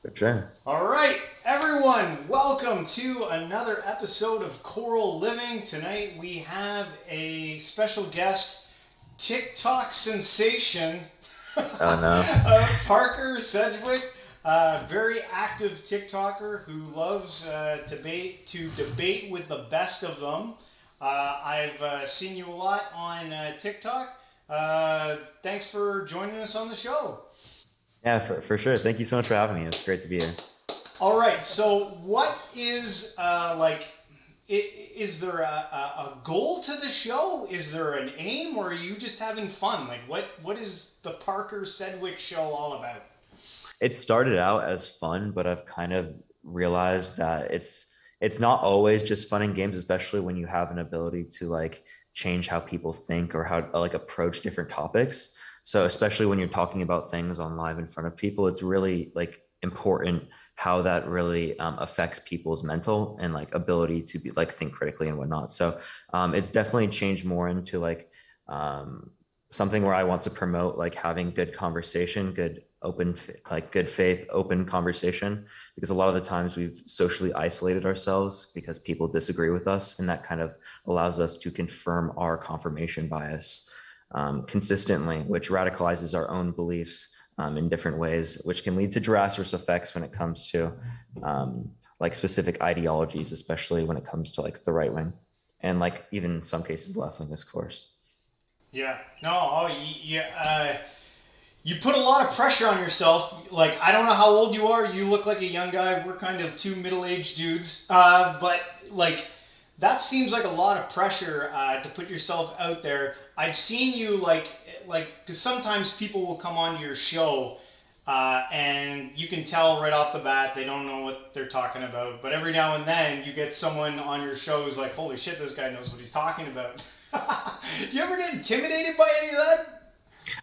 For sure. All right, everyone, welcome to another episode of Coral Living. Tonight we have a special guest, TikTok sensation, Oh no. Parker Sedgwick, very active TikToker who loves to debate with the best of them. I've seen you a lot on TikTok. Thanks for joining us on the show. Yeah, for sure. Thank you so much for having me. It's great to be here. All right. So, what is Is there a goal to the show? Is there an aim, or are you just having fun? Like, what is the Parker Sedgwick show all about? It started out as fun, but I've kind of realized that it's not always just fun and games, especially when you have an ability to like change how people think or how like approach different topics. So especially when you're talking about things on live in front of people, it's really like important how that really affects people's mental and like ability to be like think critically and whatnot. So it's definitely changed more into like um, something where I want to promote like having good conversation, good open like good faith open conversation, because a lot of the times we've socially isolated ourselves because people disagree with us, and that kind of allows us to confirm our confirmation bias consistently, which radicalizes our own beliefs in different ways, which can lead to drastic effects when it comes to like specific ideologies, especially when it comes to like the right wing and like even in some cases left wing, of course. Yeah. No. Yeah. You put a lot of pressure on yourself. Like, I don't know how old you are. You look like a young guy. We're kind of two middle-aged dudes. But like, that seems like a lot of pressure to put yourself out there. I've seen you because sometimes people will come onto your show, and you can tell right off the bat they don't know what they're talking about. But every now and then you get someone on your show who's like, "Holy shit, this guy knows what he's talking about." Do you ever get intimidated by any of that?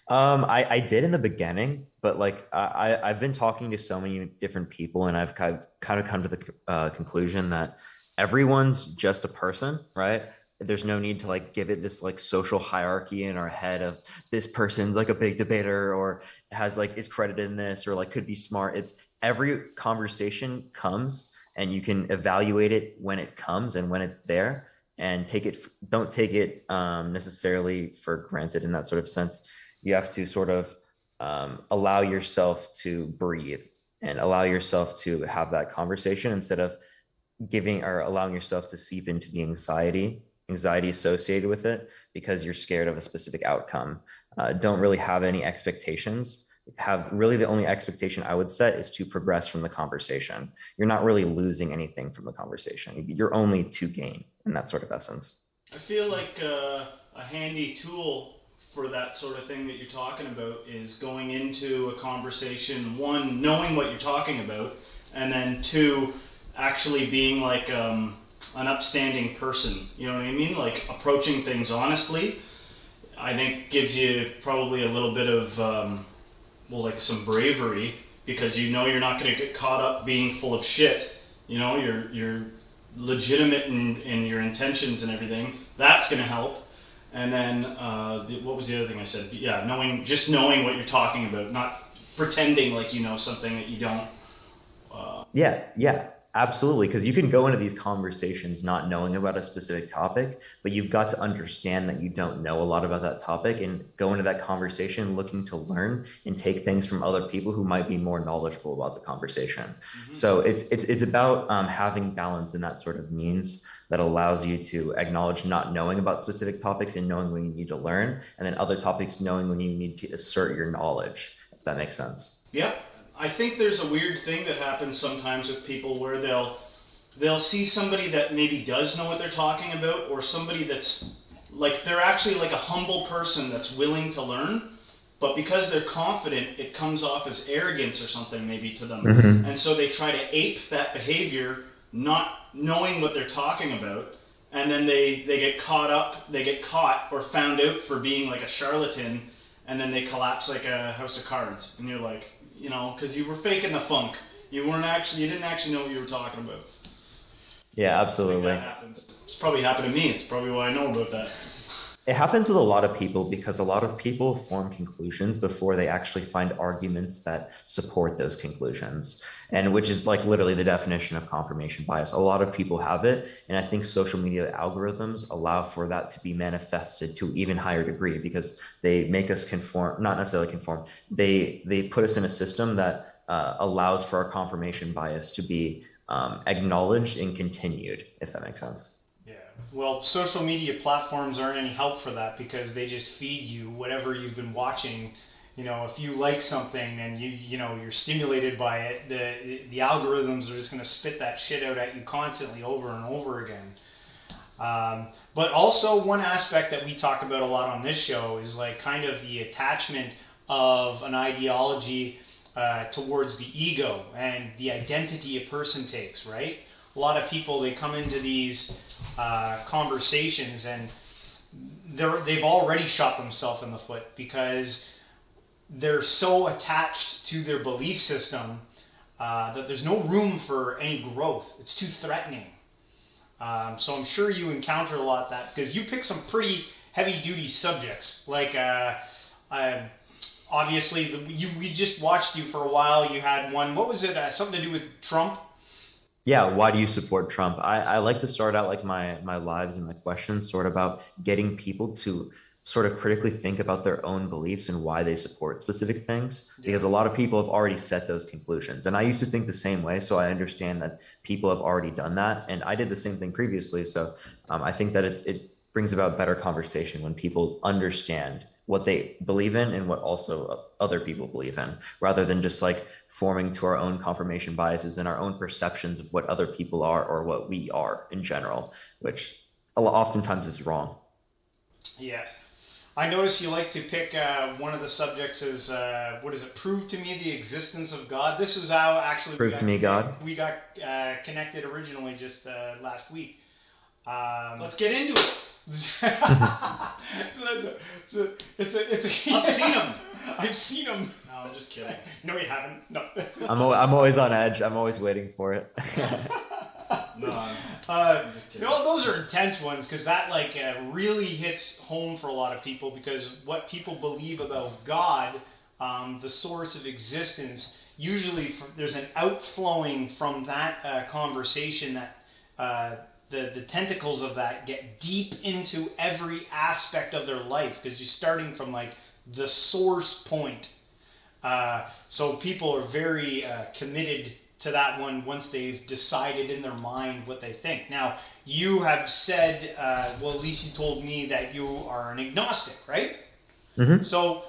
I did in the beginning, but like I've been talking to so many different people, and I've kind of come to the conclusion that everyone's just a person, right? There's no need to like give it this like social hierarchy in our head of this person's like a big debater or has like is credited in this or like could be smart. It's every conversation comes and you can evaluate it when it comes and when it's there, and take it don't take it necessarily for granted in that sort of sense. You have to sort of allow yourself to breathe and allow yourself to have that conversation instead of giving or allowing yourself to seep into the anxiety associated with it because you're scared of a specific outcome. Don't really have any expectations. Have really the only expectation I would set is to progress from the conversation. You're not really losing anything from the conversation. You're only to gain in that sort of essence. I feel like a handy tool for that sort of thing that you're talking about is going into a conversation, one, knowing what you're talking about, and then two, actually being like an upstanding person. You know what I mean? Like approaching things honestly, I think gives you probably a little bit of, like some bravery because you know you're not going to get caught up being full of shit. You know, you're legitimate in your intentions and everything. That's going to help. And then what was the other thing I said? Yeah, knowing what you're talking about, not pretending like you know something that you don't. Yeah, absolutely. Because you can go into these conversations not knowing about a specific topic, but you've got to understand that you don't know a lot about that topic and go into that conversation looking to learn and take things from other people who might be more knowledgeable about the conversation. Mm-hmm. So it's about having balance in that sort of means that allows you to acknowledge not knowing about specific topics and knowing when you need to learn, and then other topics knowing when you need to assert your knowledge, if that makes sense. Yep. I think there's a weird thing that happens sometimes with people where they'll see somebody that maybe does know what they're talking about, or somebody that's like they're actually like a humble person that's willing to learn, but because they're confident, it comes off as arrogance or something maybe to them, Mm-hmm. and so they try to ape that behavior, not knowing what they're talking about, and then they get caught or found out for being like a charlatan, and then they collapse like a house of cards, and you're like, because you were faking the funk. You didn't actually know what you were talking about. Yeah, I think absolutely. that happens. It's probably happened to me. It's probably why I know about that. It happens with a lot of people because a lot of people form conclusions before they actually find arguments that support those conclusions. And which is like literally the definition of confirmation bias. A lot of people have it. And I think social media algorithms allow for that to be manifested to even higher degree because they make us conform, not necessarily conform. They put us in a system that allows for our confirmation bias to be acknowledged and continued, if that makes sense. Yeah. Well, social media platforms aren't any help for that because they just feed you whatever you've been watching. You know, if you like something and you're stimulated by it, the algorithms are just going to spit that shit out at you constantly over and over again. But also one aspect that we talk about a lot on this show is like kind of the attachment of an ideology towards the ego and the identity a person takes, right? A lot of people, they come into these conversations and they've already shot themselves in the foot because they're so attached to their belief system that there's no room for any growth. It's too threatening. So I'm sure you encounter a lot of that because you pick some pretty heavy-duty subjects. Like, obviously, we just watched you for a while. You had one, what was it, something to do with Trump? Yeah, why do you support Trump? I like to start out like my lives and my questions sort of about getting people to sort of critically think about their own beliefs and why they support specific things because a lot of people have already set those conclusions. And I used to think the same way, so I understand that people have already done that, and I did the same thing previously. So I think that it brings about better conversation when people understand what they believe in and what also other people believe in, rather than just like forming to our own confirmation biases and our own perceptions of what other people are or what we are in general, which oftentimes is wrong. Yes. I notice you like to pick one of the subjects as, what is it, prove to me the existence of God. This is how actually Prove to me God. we got connected originally just last week. Let's get into it. So it's a I've seen him. I've seen him. No, I'm just kidding. No, you haven't. No. I'm always on edge. I'm always waiting for it. No, I'm just kidding. Those are intense ones because that like really hits home for a lot of people because what people believe about God, the source of existence, usually there's an outflowing from that conversation that the tentacles of that get deep into every aspect of their life because you're starting from like the source point. So people are very committed to that one once they've decided in their mind what they think. Now, you have said, well, at least you told me that you are an agnostic, right? Mm-hmm. So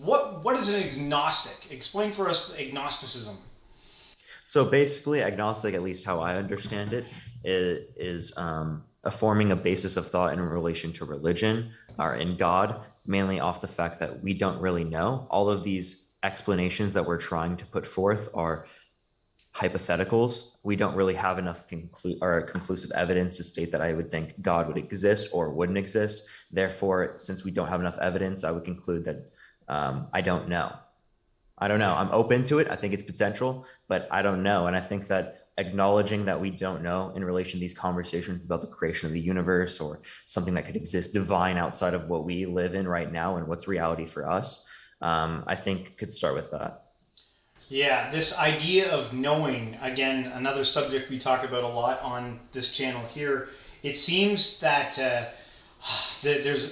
what is an agnostic? Explain for us agnosticism. So basically, agnostic, at least how I understand it, is forming a basis of thought in relation to religion or in God, mainly off the fact that we don't really know. All of these explanations that we're trying to put forth are hypotheticals. We don't really have enough conclusive evidence to state that I would think God would exist or wouldn't exist. Therefore, since we don't have enough evidence, I would conclude that I don't know. I don't know. I'm open to it. I think it's potential, but I don't know. And I think that acknowledging that we don't know in relation to these conversations about the creation of the universe or something that could exist divine outside of what we live in right now and what's reality for us, I think could start with that. Yeah, this idea of knowing, again, another subject we talk about a lot on this channel here. It seems that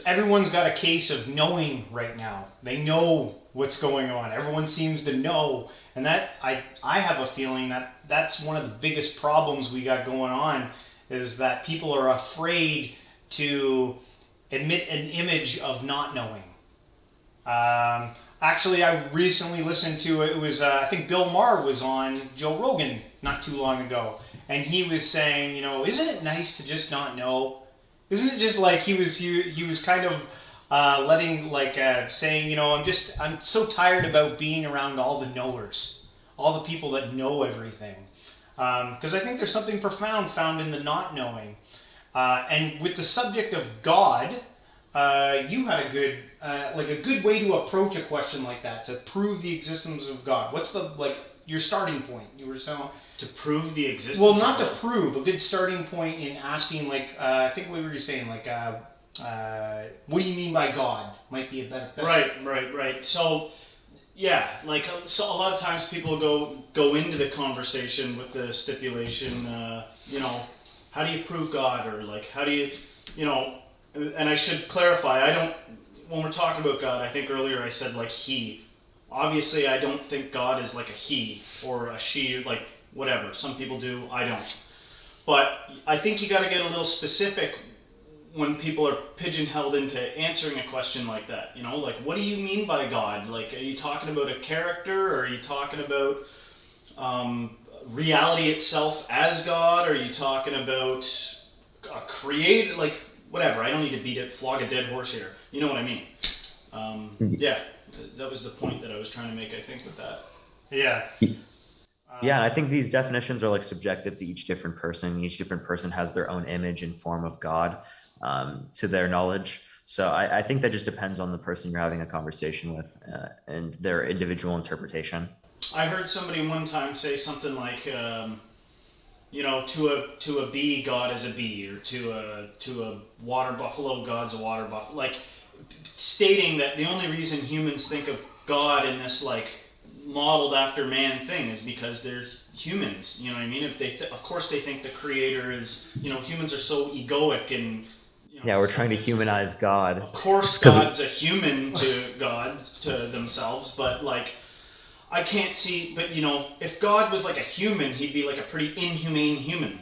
everyone's got a case of knowing right now. They know what's going on. Everyone seems to know. And that I have a feeling that that's one of the biggest problems we got going on is that people are afraid to admit an image of not knowing. Actually, I recently listened to it was I think Bill Maher was on Joe Rogan not too long ago, and he was saying, isn't it nice to just not know? Isn't it just like he was kind of letting saying, I'm so tired about being around all the knowers, all the people that know everything, because I think there's something profound found in the not knowing, and with the subject of God. You had a good way to approach a question like that to prove the existence of God. What's your starting point? You were saying to prove the existence. Well, not to prove. A good starting point in asking, I think we were just saying, What do you mean by God? Might be a better. Right. So yeah, like so a lot of times people go into the conversation with the stipulation, how do you prove God, or like how do you, you know, and I should clarify, I don't, when we're talking about God, I think earlier I said like he. Obviously, I don't think God is like a he or a she, like whatever. Some people do, I don't. But I think you got to get a little specific when people are pigeonholed into answering a question like that. You know, like what do you mean by God? Like, are you talking about a character, or are you talking about reality itself as God? Or are you talking about a creator? Like, whatever. I don't need to flog a dead horse here. You know what I mean? Yeah, that was the point that I was trying to make, I think, with that. Yeah. Yeah, and I think these definitions are like subjective to each different person. Each different person has their own image and form of God, to their knowledge. So I think that just depends on the person you're having a conversation with, and their individual interpretation. I heard somebody one time say something like, to a bee, God is a bee, or to a water buffalo, God's a water buffalo. Like stating that the only reason humans think of God in this like modeled after man thing is because they're humans. You know what I mean? If of course they think the creator is. Humans are so egoic and. Yeah, we're trying to humanize God. Of course, Because God's a human to God to themselves, but like I can't see. But if God was like a human, he'd be like a pretty inhumane human.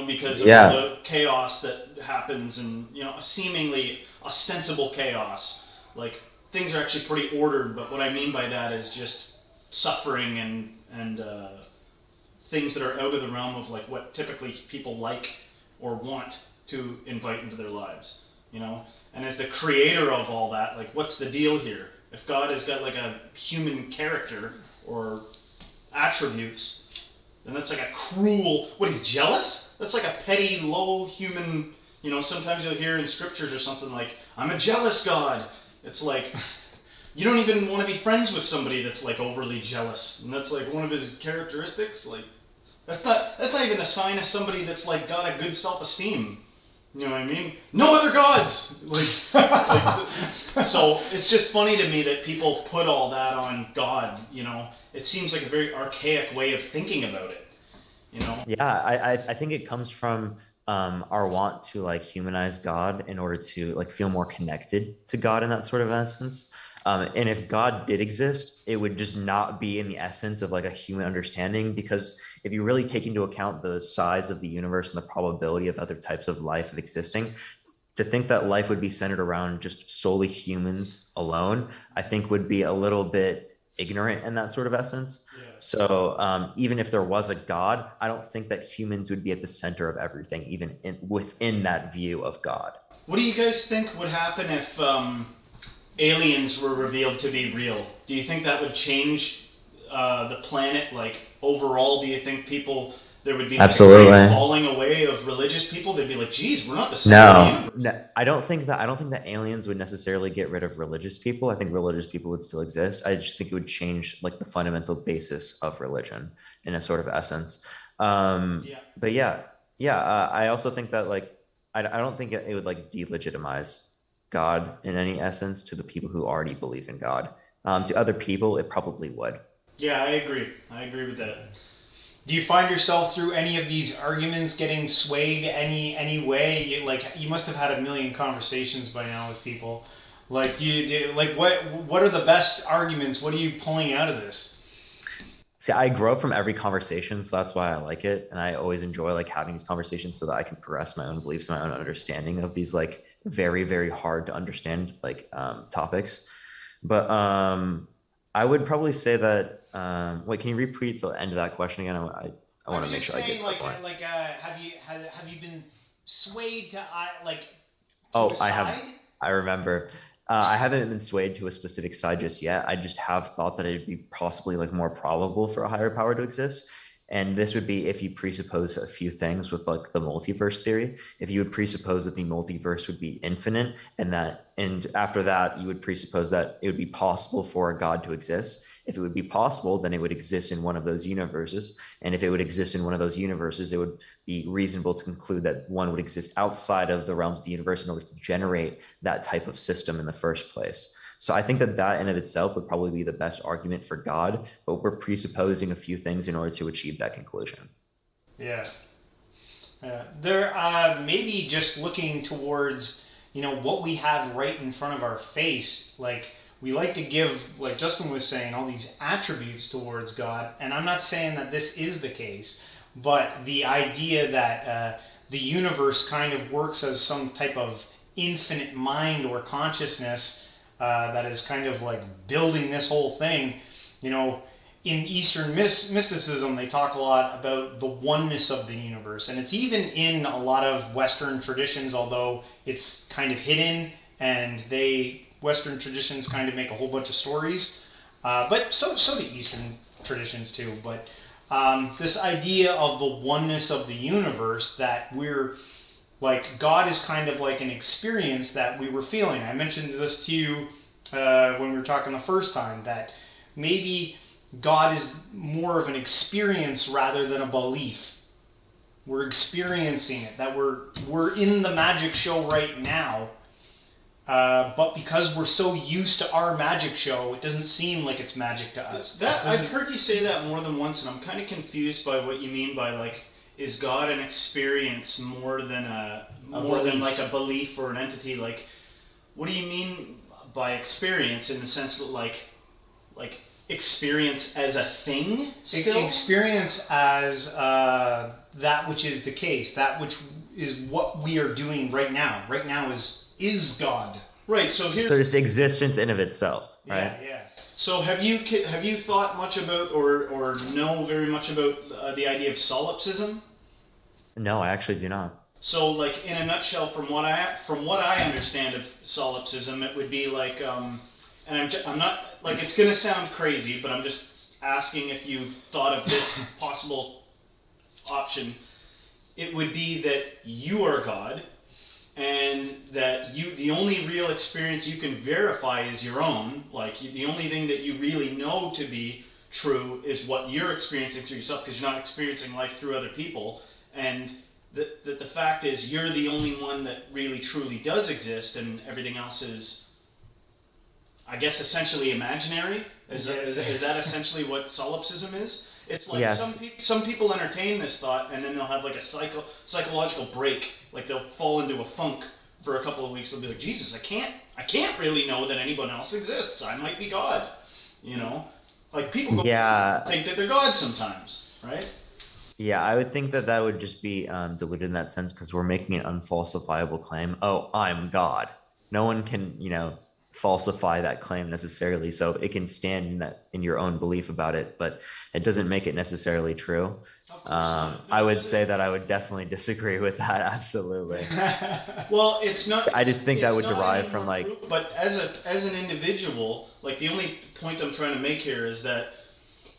Because of all the chaos that happens, and seemingly ostensible chaos. Like things are actually pretty ordered, but what I mean by that is just suffering and things that are out of the realm of like what typically people like or want to invite into their lives. And as the creator of all that, like what's the deal here? If God has got like a human character or attributes, then that's like a cruel. What, he's jealous? That's like a petty, low human. Sometimes you'll hear in scriptures or something like, "I'm a jealous God." It's like you don't even want to be friends with somebody that's like overly jealous, and that's like one of his characteristics. Like that's not even a sign of somebody that's like got a good self-esteem. You know what I mean? No other gods. So it's just funny to me that people put all that on God. It seems like a very archaic way of thinking about it. Yeah, I think it comes from our want to like humanize God in order to like feel more connected to God in that sort of essence. And if God did exist, it would just not be in the essence of like a human understanding, because if you really take into account the size of the universe and the probability of other types of life of existing, to think that life would be centered around just solely humans alone, I think would be a little bit ignorant in that sort of essence. Yeah. So even if there was a God, I don't think that humans would be at the center of everything, even within that view of God. What do you guys think would happen if aliens were revealed to be real? Do you think that would change the planet? Like overall, do you think there would be like a Absolutely. great falling away of religious people? They'd be like, "Geez, we're not the center of the universe." No, I don't think that aliens would necessarily get rid of religious people. I think religious people would still exist. I just think it would change like the fundamental basis of religion in a sort of essence. Yeah. But I also think that like I don't think it would like delegitimize God in any essence to the people who already believe in God. To other people, it probably would. Yeah, I agree. I agree with that. Do you find yourself through any of these arguments getting swayed any way? You must have had a million conversations by now with people. Like what are the best arguments? What are you pulling out of this? See, I grow from every conversation, so that's why I like it, and I always enjoy like having these conversations so that I can progress my own beliefs, my own understanding of these like very very hard to understand like topics. But I would probably say that. Wait, can you repeat the end of that question again? I I want was to make just sure I get saying, the point. have you been swayed to Oh, a I have. side? I remember. I haven't been swayed to a specific side just yet. I just have thought that it'd be possibly like more probable for a higher power to exist. And this would be if you presuppose a few things with like the multiverse theory. If you would presuppose that the multiverse would be infinite, and after that, you would presuppose that it would be possible for a God to exist. If it would be possible, then it would exist in one of those universes. And if it would exist in one of those universes, it would be reasonable to conclude that one would exist outside of the realms of the universe in order to generate that type of system in the first place. So I think that that in of itself would probably be the best argument for God, but we're presupposing a few things in order to achieve that conclusion. Yeah. There, maybe just looking towards, what we have right in front of our face. Like, we like to give, like Justin was saying, all these attributes towards God. And I'm not saying that this is the case, but the idea that the universe kind of works as some type of infinite mind or consciousness that is kind of like building this whole thing. In Eastern mysticism, they talk a lot about the oneness of the universe. And it's even in a lot of Western traditions, although it's kind of hidden, and Western traditions kind of make a whole bunch of stories. But so do Eastern traditions too. But this idea of the oneness of the universe, that we're like, God is kind of like an experience that we were feeling. I mentioned this to you when we were talking the first time, that maybe God is more of an experience rather than a belief. We're experiencing it, that we're in the magic show right now, but because we're so used to our magic show, it doesn't seem like it's magic to us. I've heard you say that more than once, and I'm kind of confused by what you mean by, like, is God an experience more than like a belief or an entity? Like, what do you mean by experience, in the sense that like experience as a thing still? Experience as that which is the case, that which is what we are doing right now. Right now is God. Right. So here's There's existence in of itself, right? Yeah. So have you thought much about or know very much about the idea of solipsism? No, I actually do not. So, like, in a nutshell, from what I understand of solipsism, it would be like, and I'm not, like, it's gonna sound crazy, but I'm just asking if you've thought of this possible option. It would be that you are God, and that the only real experience you can verify is your own. Like, the only thing that you really know to be true is what you're experiencing through yourself, because you're not experiencing life through other people. And the fact is, you're the only one that really truly does exist, and everything else is, I guess, essentially imaginary. Is that essentially what solipsism is? It's like, yes. some people entertain this thought, and then they'll have like a psychological break. Like, they'll fall into a funk for a couple of weeks. They'll be like, Jesus, I can't really know that anyone else exists. I might be God. Like, people think that they're God sometimes, right? Yeah, I would think that that would just be diluted in that sense, because we're making an unfalsifiable claim. Oh, I'm God. No one can, falsify that claim necessarily. So it can stand in your own belief about it, but it doesn't make it necessarily true. I would say that I would definitely disagree with that. Absolutely. Well, it's not. I just think that would derive from like. Group, but as an individual, like, the only point I'm trying to make here is that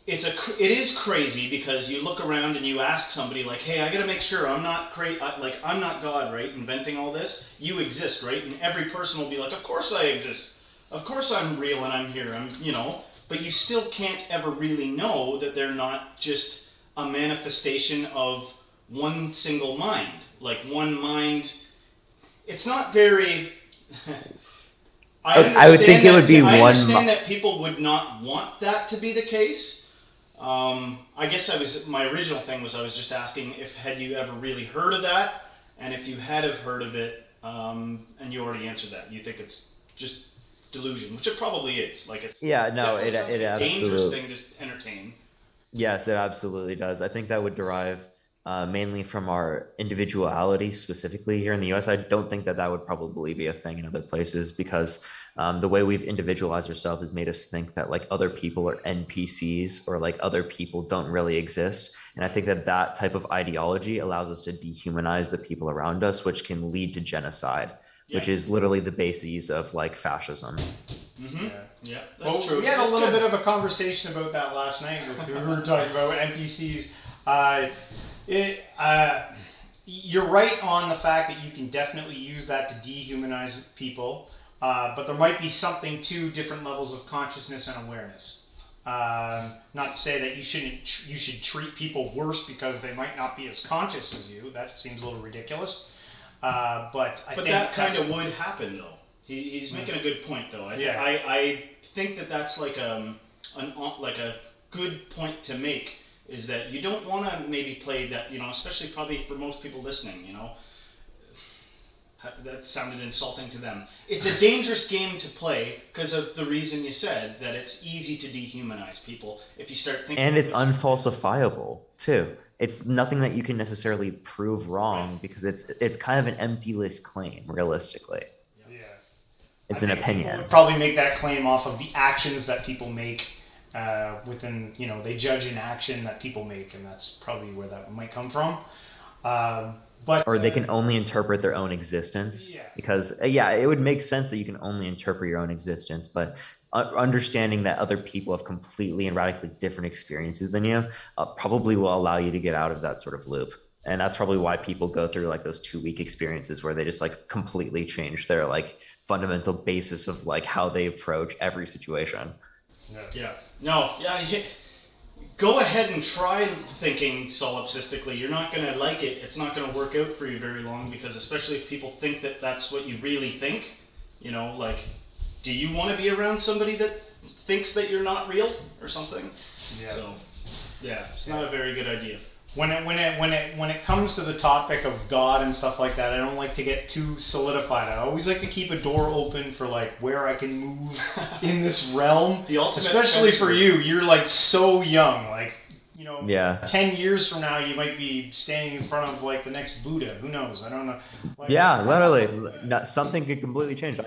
it is crazy, because you look around and you ask somebody, like, hey, I gotta make sure I'm not I'm not God, right? Inventing all this. You exist, right? And every person will be like, of course I exist. Of course I'm real and I'm here. But you still can't ever really know that they're not just a manifestation of one single mind. Like, one mind. It's not very. I would think it would be one. I understand that people would not want that to be the case. I guess my original thing was, I was just asking had you ever really heard of that, and if you had have heard of it, and you already answered that, you think it's just delusion, which it probably is. Like, it's it absolutely dangerous thing to entertain. Yes, it absolutely does. I think that would derive mainly from our individuality, specifically here in the US. I don't think that would probably be a thing in other places, because the way we've individualized ourselves has made us think that like other people are NPCs, or like other people don't really exist. And I think that type of ideology allows us to dehumanize the people around us, which can lead to genocide, which is literally the basis of like fascism. Mm-hmm. That's true. We had a little bit of a conversation about that last night. We were talking about NPCs. Uh, you're right on the fact that you can definitely use that to dehumanize people, but there might be something to different levels of consciousness and awareness. Not to say that you should treat people worse because they might not be as conscious as you. That seems a little ridiculous. But I think that kind of would happen though. He's making a good point though. I think that's like a good point to make. Is that you don't want to maybe play that, especially probably for most people listening, that sounded insulting to them. It's a dangerous game to play because of the reason you said, that it's easy to dehumanize people if you start thinking. And it's unfalsifiable too. It's nothing that you can necessarily prove wrong, because it's kind of an empty-less claim, realistically. Yeah. It's an opinion. People would probably make that claim off of the actions that people make. Within, they judge an action that people make, and that's probably where that might come from. Or they can only interpret their own existence. Yeah. Because it would make sense that you can only interpret your own existence, but understanding that other people have completely and radically different experiences than you probably will allow you to get out of that sort of loop. And that's probably why people go through like those 2-week experiences where they just like completely change their like fundamental basis of like how they approach every situation. Yeah. No. Yeah. Go ahead and try thinking solipsistically. You're not going to like it. It's not going to work out for you very long, because especially if people think that that's what you really think, like, do you want to be around somebody that thinks that you're not real or something? Yeah. So, it's not a very good idea. When it comes to the topic of God and stuff like that, I don't like to get too solidified. I always like to keep a door open for like where I can move in this realm. Especially for you, you're like so young. Like, 10 years from now, you might be standing in front of like the next Buddha. Who knows? I don't know. Like, literally, something could completely change.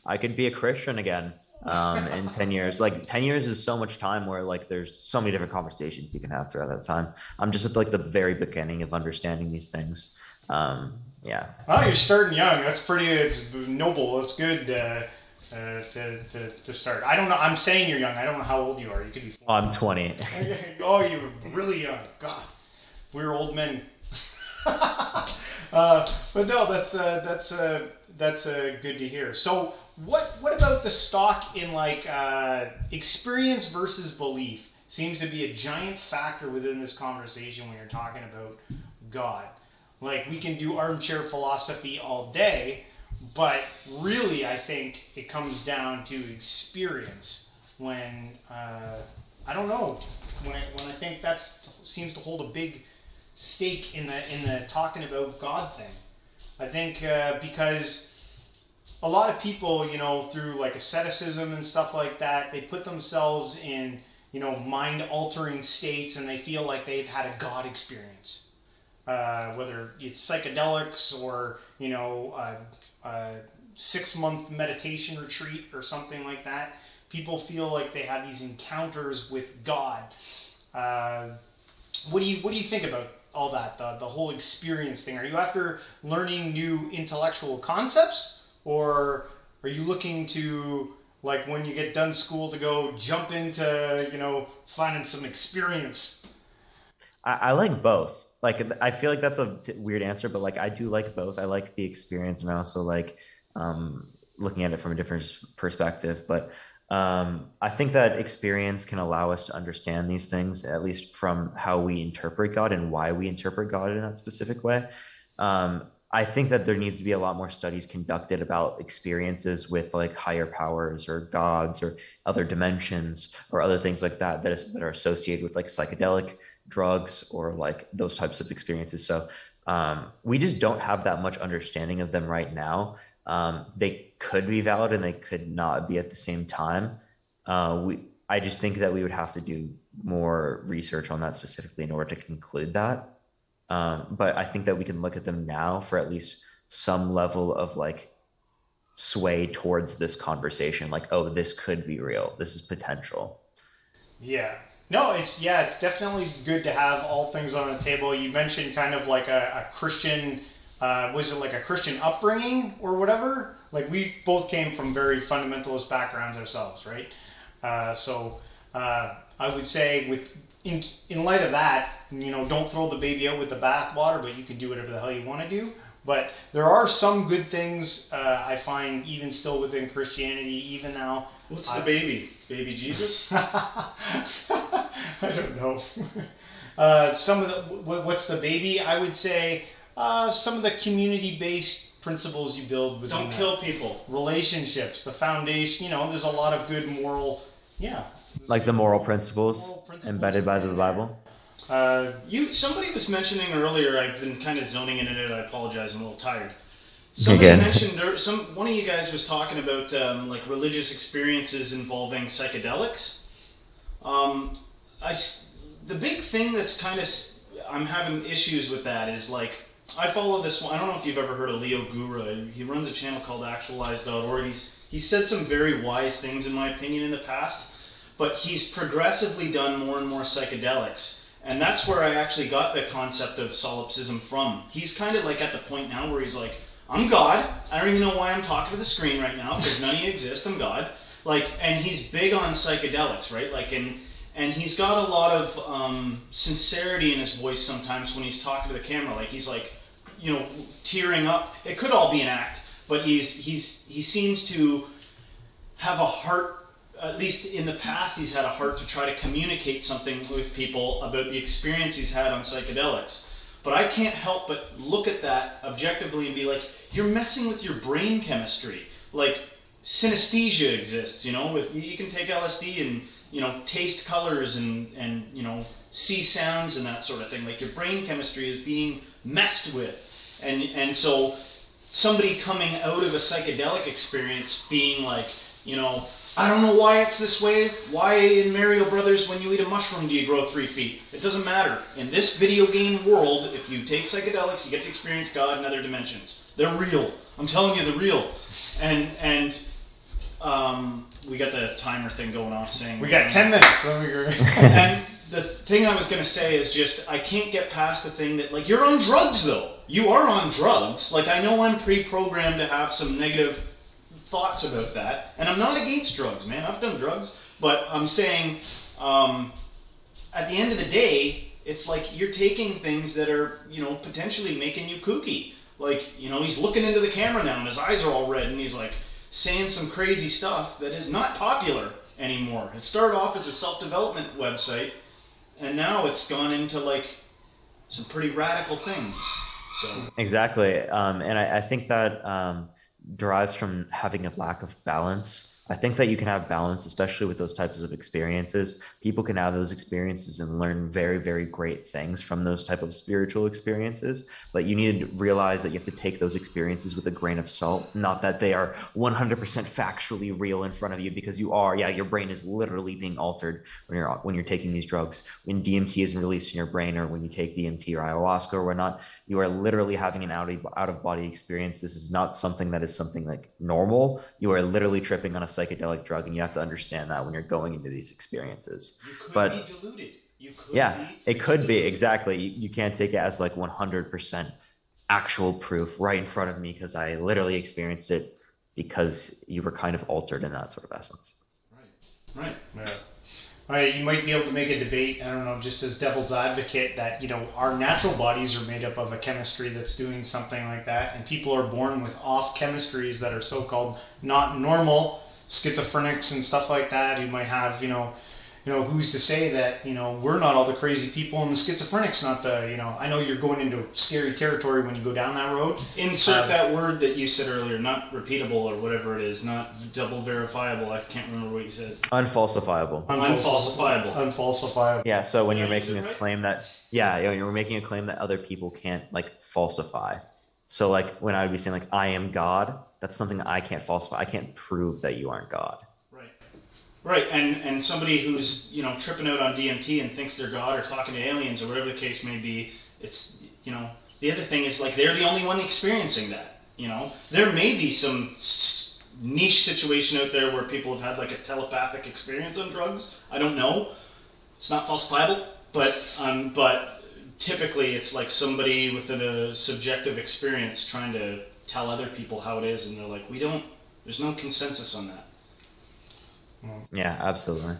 I could be a Christian again. In 10 years. Like 10 years is so much time where like there's so many different conversations you can have throughout that time. I'm just at like the very beginning of understanding these things. Oh, you're starting young. It's noble. It's good to start. I don't know. I'm saying you're young. I don't know how old you are. You could be 40. I'm 20. Oh, you're really young. God, we're old men. But no, that's good to hear. So what about the stock in like experience versus belief seems to be a giant factor within this conversation when you're talking about God. Like, we can do armchair philosophy all day, but really I think it comes down to experience. When I don't know, when I think that seems to hold a big stake in the talking about God thing. I think because a lot of people, through like asceticism and stuff like that, they put themselves in, mind-altering states, and they feel like they've had a God experience. Whether it's psychedelics or, a 6-month meditation retreat or something like that. People feel like they have these encounters with God. What do you think about all that, the whole experience thing? Are you after learning new intellectual concepts? Or are you looking to, like, when you get done school, to go jump into, finding some experience? I like both. Like, I feel like that's a weird answer, but like I do like both. I like the experience, and I also like looking at it from a different perspective. But I think that experience can allow us to understand these things, at least from how we interpret God and why we interpret God in that specific way. I think that there needs to be a lot more studies conducted about experiences with like higher powers or gods or other dimensions or other things like that that are associated with like psychedelic drugs or like those types of experiences. So we just don't have that much understanding of them right now. They could be valid and they could not be at the same time. I just think that we would have to do more research on that specifically in order to conclude that. But I think that we can look at them now for at least some level of like sway towards this conversation. Like, oh, this could be real. This is potential. Yeah. No, it's definitely good to have all things on the table. You mentioned kind of like a Christian, was it like a Christian upbringing or whatever? Like, we both came from very fundamentalist backgrounds ourselves, right? So I would say in light of that, don't throw the baby out with the bathwater, but you can do whatever the hell you want to do. But there are some good things I find even still within Christianity, even now. What's the baby? Baby Jesus? I don't know. Some of the what's the baby? I would say some of the community-based principles you build within Don't kill people. Relationships, the foundation. There's a lot of good moral, like the moral principles embedded by the Bible. Somebody was mentioning earlier. I've been kind of zoning in and out. I apologize. I'm a little tired. Somebody mentioned one of you guys was talking about like religious experiences involving psychedelics. The big thing that's kind of I'm having issues with that is like I follow this one. I don't know if you've ever heard of Leo Gura. He runs a channel called Actualize.org. He's said some very wise things in my opinion in the past, but he's progressively done more and more psychedelics. And that's where I actually got the concept of solipsism from. He's kind of like at the point now where he's like, I'm God. I don't even know why I'm talking to the screen right now because none of you exist. I'm God. And he's big on psychedelics, right? And he's got a lot of sincerity in his voice sometimes when he's talking to the camera. Like he's like, tearing up. It could all be an act, but he seems to have a heart. At least in the past, he's had a heart to try to communicate something with people about the experience he's had on psychedelics. But I can't help but look at that objectively and be like, you're messing with your brain chemistry. Like, synesthesia exists, you can take LSD and, taste colors and see sounds and that sort of thing. Like, your brain chemistry is being messed with. And so somebody coming out of a psychedelic experience being like, I don't know why it's this way. Why in Mario Brothers, when you eat a mushroom, do you grow 3 feet? It doesn't matter. In this video game world, if you take psychedelics, you get to experience God in other dimensions. They're real. I'm telling you, they're real. And we got the timer thing going off saying... We got 10 minutes. And the thing I was going to say is just, I can't get past the thing that, like, you're on drugs, though. You are on drugs. Like, I know I'm pre-programmed to have some negative thoughts about that, and I'm not against drugs, man. I've done drugs, but I'm saying at the end of the day, it's like you're taking things that are, potentially making you kooky. Like, he's looking into the camera now and his eyes are all red and he's like saying some crazy stuff that is not popular anymore. It started off as a self-development website and now it's gone into like some pretty radical things. So Exactly. And I think that derives from having a lack of balance. I think that you can have balance, especially with those types of experiences. People can have those experiences and learn very, very great things from those type of spiritual experiences. But you need to realize that you have to take those experiences with a grain of salt. Not that they are 100% factually real in front of you, because your brain is literally being altered when you're taking these drugs. When DMT is released in your brain, or when you take DMT or ayahuasca or whatnot, you are literally having an out of body experience. This is not something that is something like normal. You are literally tripping on a psychedelic drug, and you have to understand that when you're going into these experiences. You could but be deluded. You could it could be, exactly. You can't take it as like 100% actual proof right in front of me, because I literally experienced it, because you were kind of altered in that sort of essence. Right. Yeah. All right, you might be able to make a debate, I don't know, just as devil's advocate, that, our natural bodies are made up of a chemistry that's doing something like that, and people are born with off chemistries that are so-called not normal, schizophrenics and stuff like that, who might have, who's to say that, we're not all the crazy people and the schizophrenics not the, I know you're going into scary territory when you go down that road. Insert that word that you said earlier, not repeatable or whatever it is, not double verifiable. I can't remember what you said. Unfalsifiable. Unfalsifiable. Yeah, so when you're making a claim that, you're making a claim that other people can't like falsify. So like when I would be saying like, I am God, that's something I can't falsify. I can't prove that you aren't God. Right, and somebody who's, tripping out on DMT and thinks they're God or talking to aliens or whatever the case may be, it's, the other thing is like they're the only one experiencing that, There may be some niche situation out there where people have had like a telepathic experience on drugs. I don't know. It's not falsifiable, but typically it's like somebody with a subjective experience trying to tell other people how it is, and they're like, there's no consensus on that. Yeah, absolutely.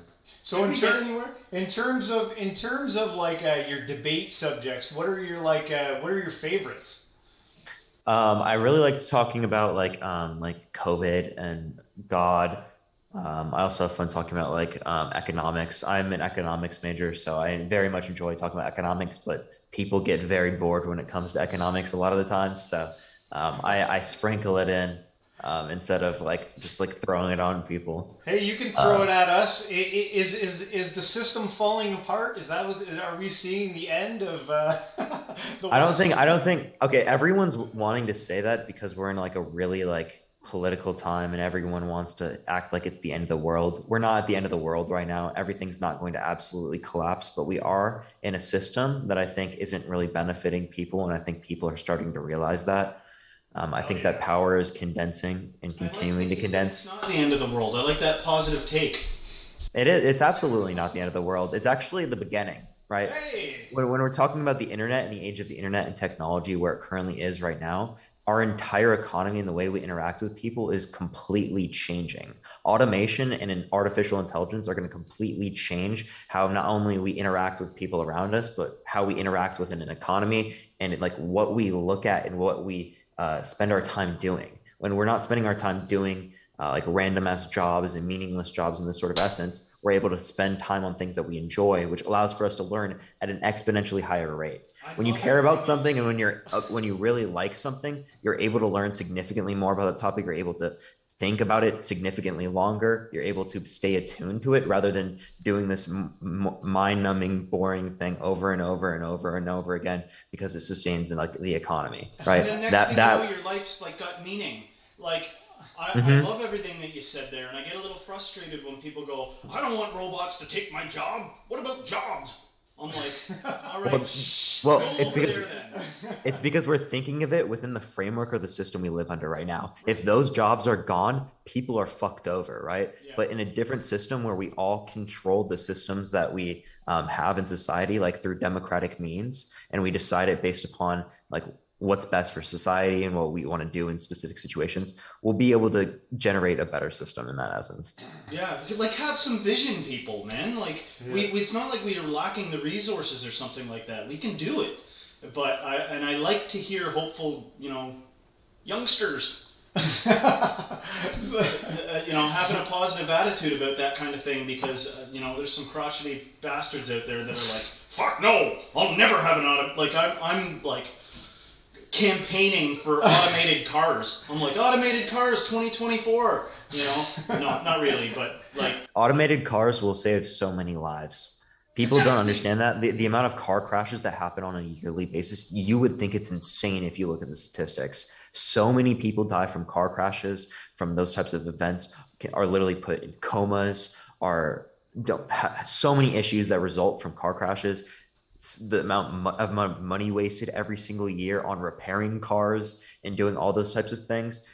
So Did we get anywhere? in terms of like your debate subjects, what are your favorites? I really liked talking about like COVID and God. I also have fun talking about like economics. I'm an economics major, so I very much enjoy talking about economics, but people get very bored when it comes to economics a lot of the times. So I sprinkle it in instead of like just like throwing it on people. Hey, you can throw it Um, at us. Is the system falling apart? Are we seeing the end of the I West? don't think, okay, everyone's wanting to say that because we're in like a really like political time and everyone wants to act like it's the end of the world. We're not at the end of the world right now. Everything's not going to absolutely collapse, but we are in a system that I think isn't really benefiting people. And I think people are starting to realize that. I Oh think yeah. that power is condensing and I like continuing that to you said it's condense. not the end of the world. I like that positive take. It is, it's absolutely not the end of the world. It's actually the beginning, right? Hey. When we're talking about the internet and the age of the internet and technology where it currently is right now, our entire economy and the way we interact with people is completely changing. Automation and an artificial intelligence are going to completely change how not only we interact with people around us, but how we interact within an economy and like what we look at and what we spend our time doing. When we're not spending our time doing like random ass jobs and meaningless jobs in this sort of essence, we're able to spend time on things that we enjoy, which allows for us to learn at an exponentially higher rate. I When you love care about everything that you something and said. when you really like something, you're able to learn significantly more about the topic. You're able to think about it significantly longer. You're able to stay attuned to it rather than doing this mind-numbing, boring thing over and over and over and over again because it sustains in like the economy, And right? then next That thing you know, that your life's like got meaning. Like, I mhm. love everything that you said there, and I get a little frustrated when people go, I don't want robots to take my job. What about jobs? I'm like, all right, Well, go well, over there then. it's because we're thinking of it within the framework of the system we live under right now. If those jobs are gone, people are fucked over, right? Yeah. But in a different system where we all control the systems that we have in society, like through democratic means, and we decide it based upon like what's best for society and what we want to do in specific situations, we'll be able to generate a better system in that essence. Yeah, like have some vision, people, man. Like Yeah. it's not like we are lacking the resources or something like that. We can do it. But I like to hear hopeful, youngsters, having a positive attitude about that kind of thing because there's some crotchety bastards out there that are like, fuck no, I'll never have an auto. Like I'm like campaigning for automated cars. I'm like automated cars 2024. No, not really, but like Automated cars will save so many lives. People don't exactly. understand that. The amount of car crashes that happen on a yearly basis, you would think it's insane if you look at the statistics. So many people die from car crashes, from those types of events, are literally put in comas, are don't so many issues that result from car crashes. The of money wasted every single year on repairing cars and doing all those types of things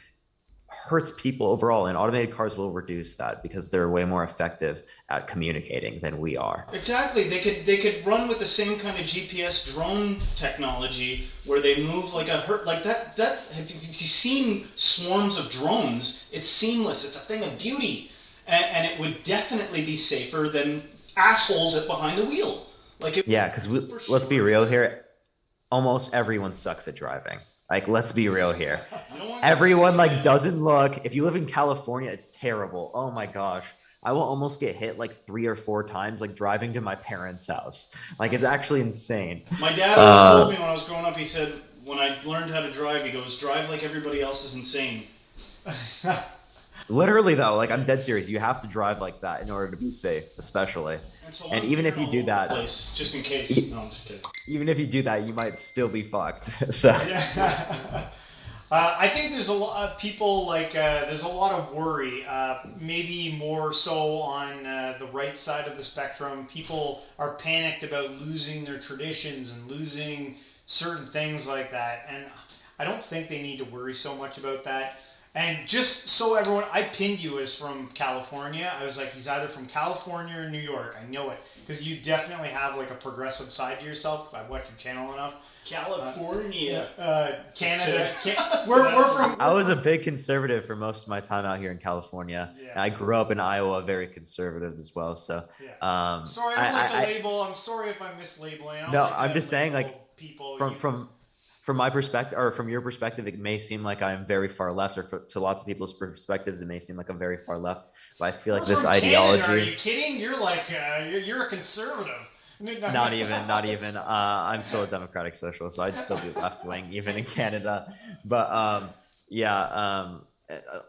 hurts people overall, and automated cars will reduce that because they're way more effective at communicating than we are. Exactly. They could run with the same kind of GPS drone technology where they move like a hurt like that have you seen swarms of drones? It's seamless. It's a thing of beauty. And it would definitely be safer than assholes at behind the wheel. Like it Yeah, because for let's be sure. real here, almost everyone sucks at driving. Like, let's be real here. You don't want to get Everyone sick like again. doesn't look. If you live in California, it's terrible. Oh my gosh. I will almost get hit like 3 or 4 times, like driving to my parents' house. Like it's actually insane. My dad always told me Uh, when I was growing up, he said, when I learned how to drive, he goes, drive like everybody else is insane. Literally though, like I'm dead serious. You have to drive like that in order to be safe, especially. And so And I'm even if veering you all do over the that, place, just in case. e- No, I'm just kidding. even if you do that, you might still be fucked. So Yeah. I think there's a lot of people there's a lot of worry, maybe more so on the right side of the spectrum. People are panicked about losing their traditions and losing certain things like that, and I don't think they need to worry so much about that. And just so everyone, I pinned you as from California. I was like, he's either from California or New York. I know it because you definitely have like a progressive side to yourself. I've watched your channel enough. California, Canada. We're from. I was a big conservative for most of my time out here in California. Yeah. And I grew up in Iowa, very conservative as well. So, Yeah. Sorry, I don't like the label. I'm sorry if I'm mislabeling. No, I'm just saying, like, people from my perspective, or from your perspective, it may seem like I'm very far left, or to lots of people's perspectives, it may seem like I'm very far left. But I feel like this ideology. Canada. Are you kidding? You're like you're a conservative. Not even. I'm still a democratic socialist, so I'd still be left wing even in Canada. But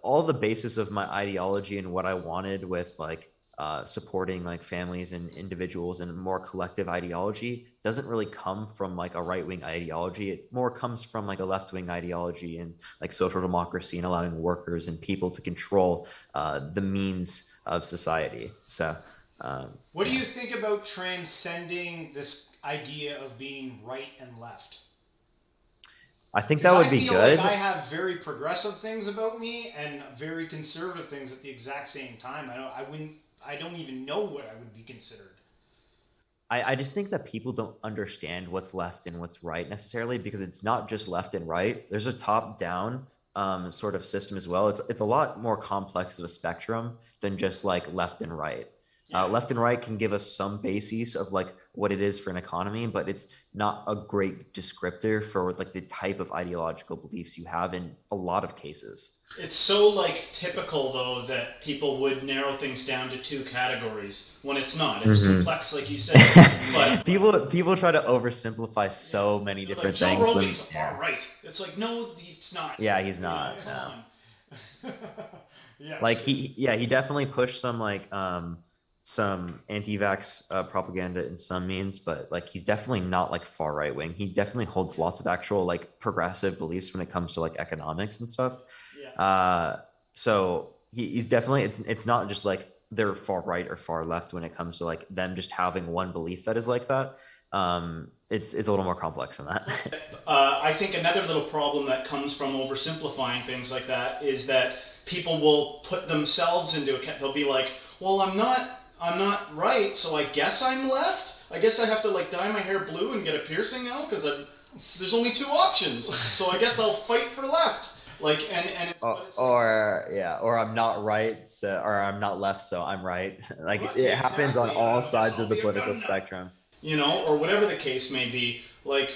all the basis of my ideology and what I wanted with like supporting like families and individuals and more collective ideology doesn't really come from like a right-wing ideology. It more comes from like a left-wing ideology and like social democracy and allowing workers and people to control the means of society. So what do you think about transcending this idea of being right and left? I think that would be good. Like I have very progressive things about me and very conservative things at the exact same time. I don't even know what I would be considered. I just think that people don't understand what's left and what's right necessarily, because it's not just left and right. There's a top-down sort of system as well. It's a lot more complex of a spectrum than just like left and right. Left and right can give us some basis of like what it is for an economy, but it's not a great descriptor for like the type of ideological beliefs you have in a lot of cases. It's so like typical though that people would narrow things down to two categories when it's not. It's complex, like you said. But people try to oversimplify so many different things. Joe Rogan's far right. It's like no, it's not. Yeah, he's not. Come on. Yeah, like he definitely pushed some anti-vax propaganda in some means, but like he's definitely not like far right wing. He definitely holds lots of actual like progressive beliefs when it comes to like economics and stuff. So he's definitely it's not just like they're far right or far left when it comes to like them just having one belief that is like that. It's a little more complex than that. I think another little problem that comes from oversimplifying things like that is that people will put themselves into account. They'll be like, well, I'm not right, so I guess I'm left. I guess I have to like dye my hair blue and get a piercing now because there's only two options. So I guess I'll fight for left. Like or I'm not right, so, or I'm not left, so I'm right. Like it happens on all sides of the political spectrum. You know, or whatever the case may be. Like,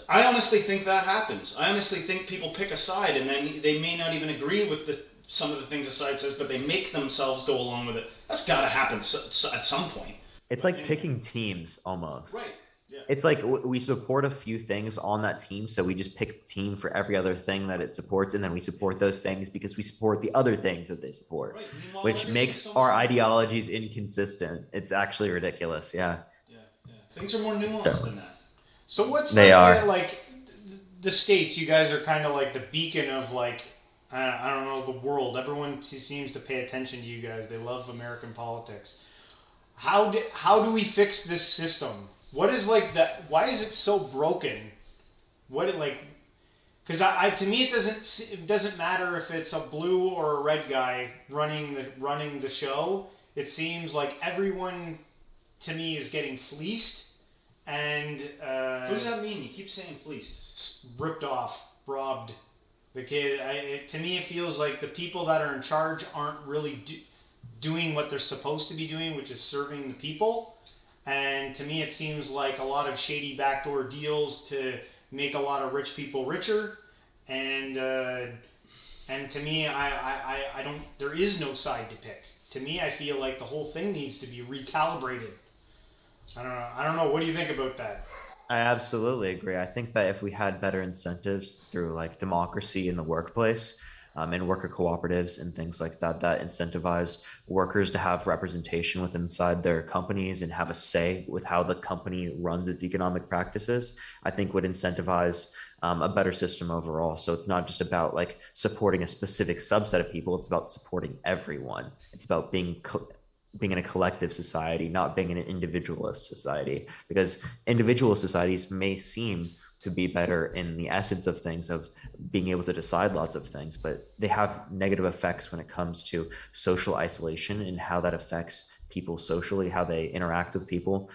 I honestly think that happens. I honestly think people pick a side and then they may not even agree with some of the things the side says, but they make themselves go along with it. That's got to happen at some point. It's like picking teams almost. Right. Yeah. It's like we support a few things on that team, so we just pick a team for every other thing that it supports, and then we support those things because we support the other things that they support, right. Which makes our ideologies inconsistent. It's actually ridiculous. Yeah. Things are more nuanced than that. So what's like the States? You guys are kind of like the beacon of like I don't know, the world. Everyone seems to pay attention to you guys. They love American politics. How do we fix this system? What is like that? Why is it so broken? What it like? Because to me it doesn't matter if it's a blue or a red guy running the show. It seems like everyone to me is getting fleeced and what does that mean? You keep saying fleeced. Ripped off, robbed. The kid. To me, it feels like the people that are in charge aren't really doing what they're supposed to be doing, which is serving the people. And to me, it seems like a lot of shady backdoor deals to make a lot of rich people richer. And to me, I don't. There is no side to pick. To me, I feel like the whole thing needs to be recalibrated. I don't know. What do you think about that? I absolutely agree. I think that if we had better incentives through like democracy in the workplace, and worker cooperatives and things like that, that incentivize workers to have representation within inside their companies and have a say with how the company runs its economic practices, I think would incentivize a better system overall. So it's not just about like supporting a specific subset of people. It's about supporting everyone. It's about being in a collective society, not being in an individualist society, because individual societies may seem to be better in the essence of things, of being able to decide lots of things, but they have negative effects when it comes to social isolation and how that affects people socially, how they interact with people.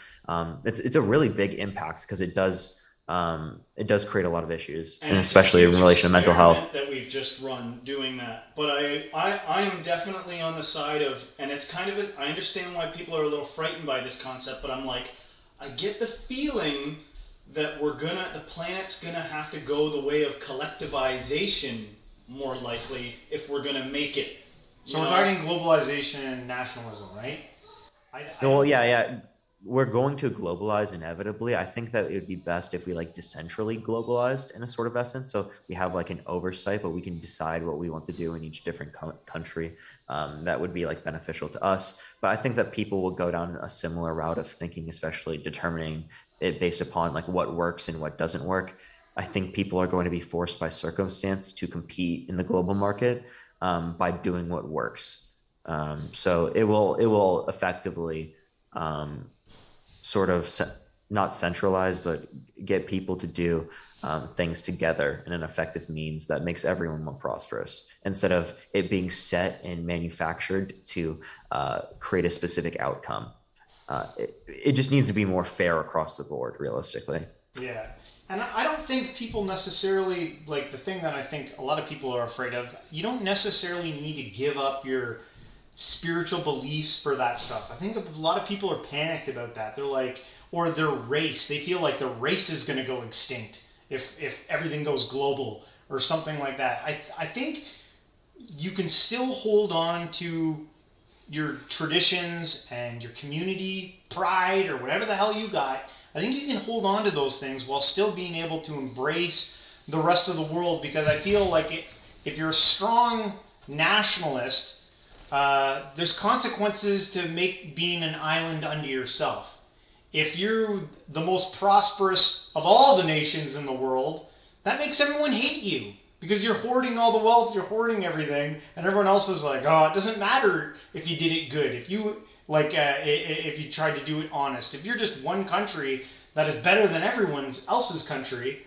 It's a really big impact because it does create a lot of issues, and it's a especially in huge relation to mental health. that we've just run doing that. But I am definitely on the side of, and it's kind of I understand why people are a little frightened by this concept, but I'm like, I get the feeling that the planet's gonna have to go the way of collectivization more likely if we're gonna make it. So we're talking globalization and nationalism, right? No, well, yeah, we're going to globalize inevitably. I think that it would be best if we like decentrally globalized in a sort of essence. So we have like an oversight, but we can decide what we want to do in each different country. That would be like beneficial to us. But I think that people will go down a similar route of thinking, especially determining it based upon like what works and what doesn't work. I think people are going to be forced by circumstance to compete in the global market by doing what works. So it will effectively um, sort of not centralize, but get people to do things together in an effective means that makes everyone more prosperous instead of it being set and manufactured to create a specific outcome. It just needs to be more fair across the board, realistically. Yeah. And I don't think people necessarily, like the thing that I think a lot of people are afraid of, you don't necessarily need to give up your spiritual beliefs for that stuff. I think a lot of people are panicked about that. They're like, or their race, they feel like the race is going to go extinct if everything goes global or something like that. I think you can still hold on to your traditions and your community pride or whatever the hell you got. I think you can hold on to those things while still being able to embrace the rest of the world, because I feel like if you're a strong nationalist, there's consequences to being an island unto yourself. If you're the most prosperous of all the nations in the world, that makes everyone hate you because you're hoarding all the wealth, you're hoarding everything, and everyone else is like, oh, it doesn't matter if you did it good. If you if you tried to do it honest. If you're just one country that is better than everyone else's country,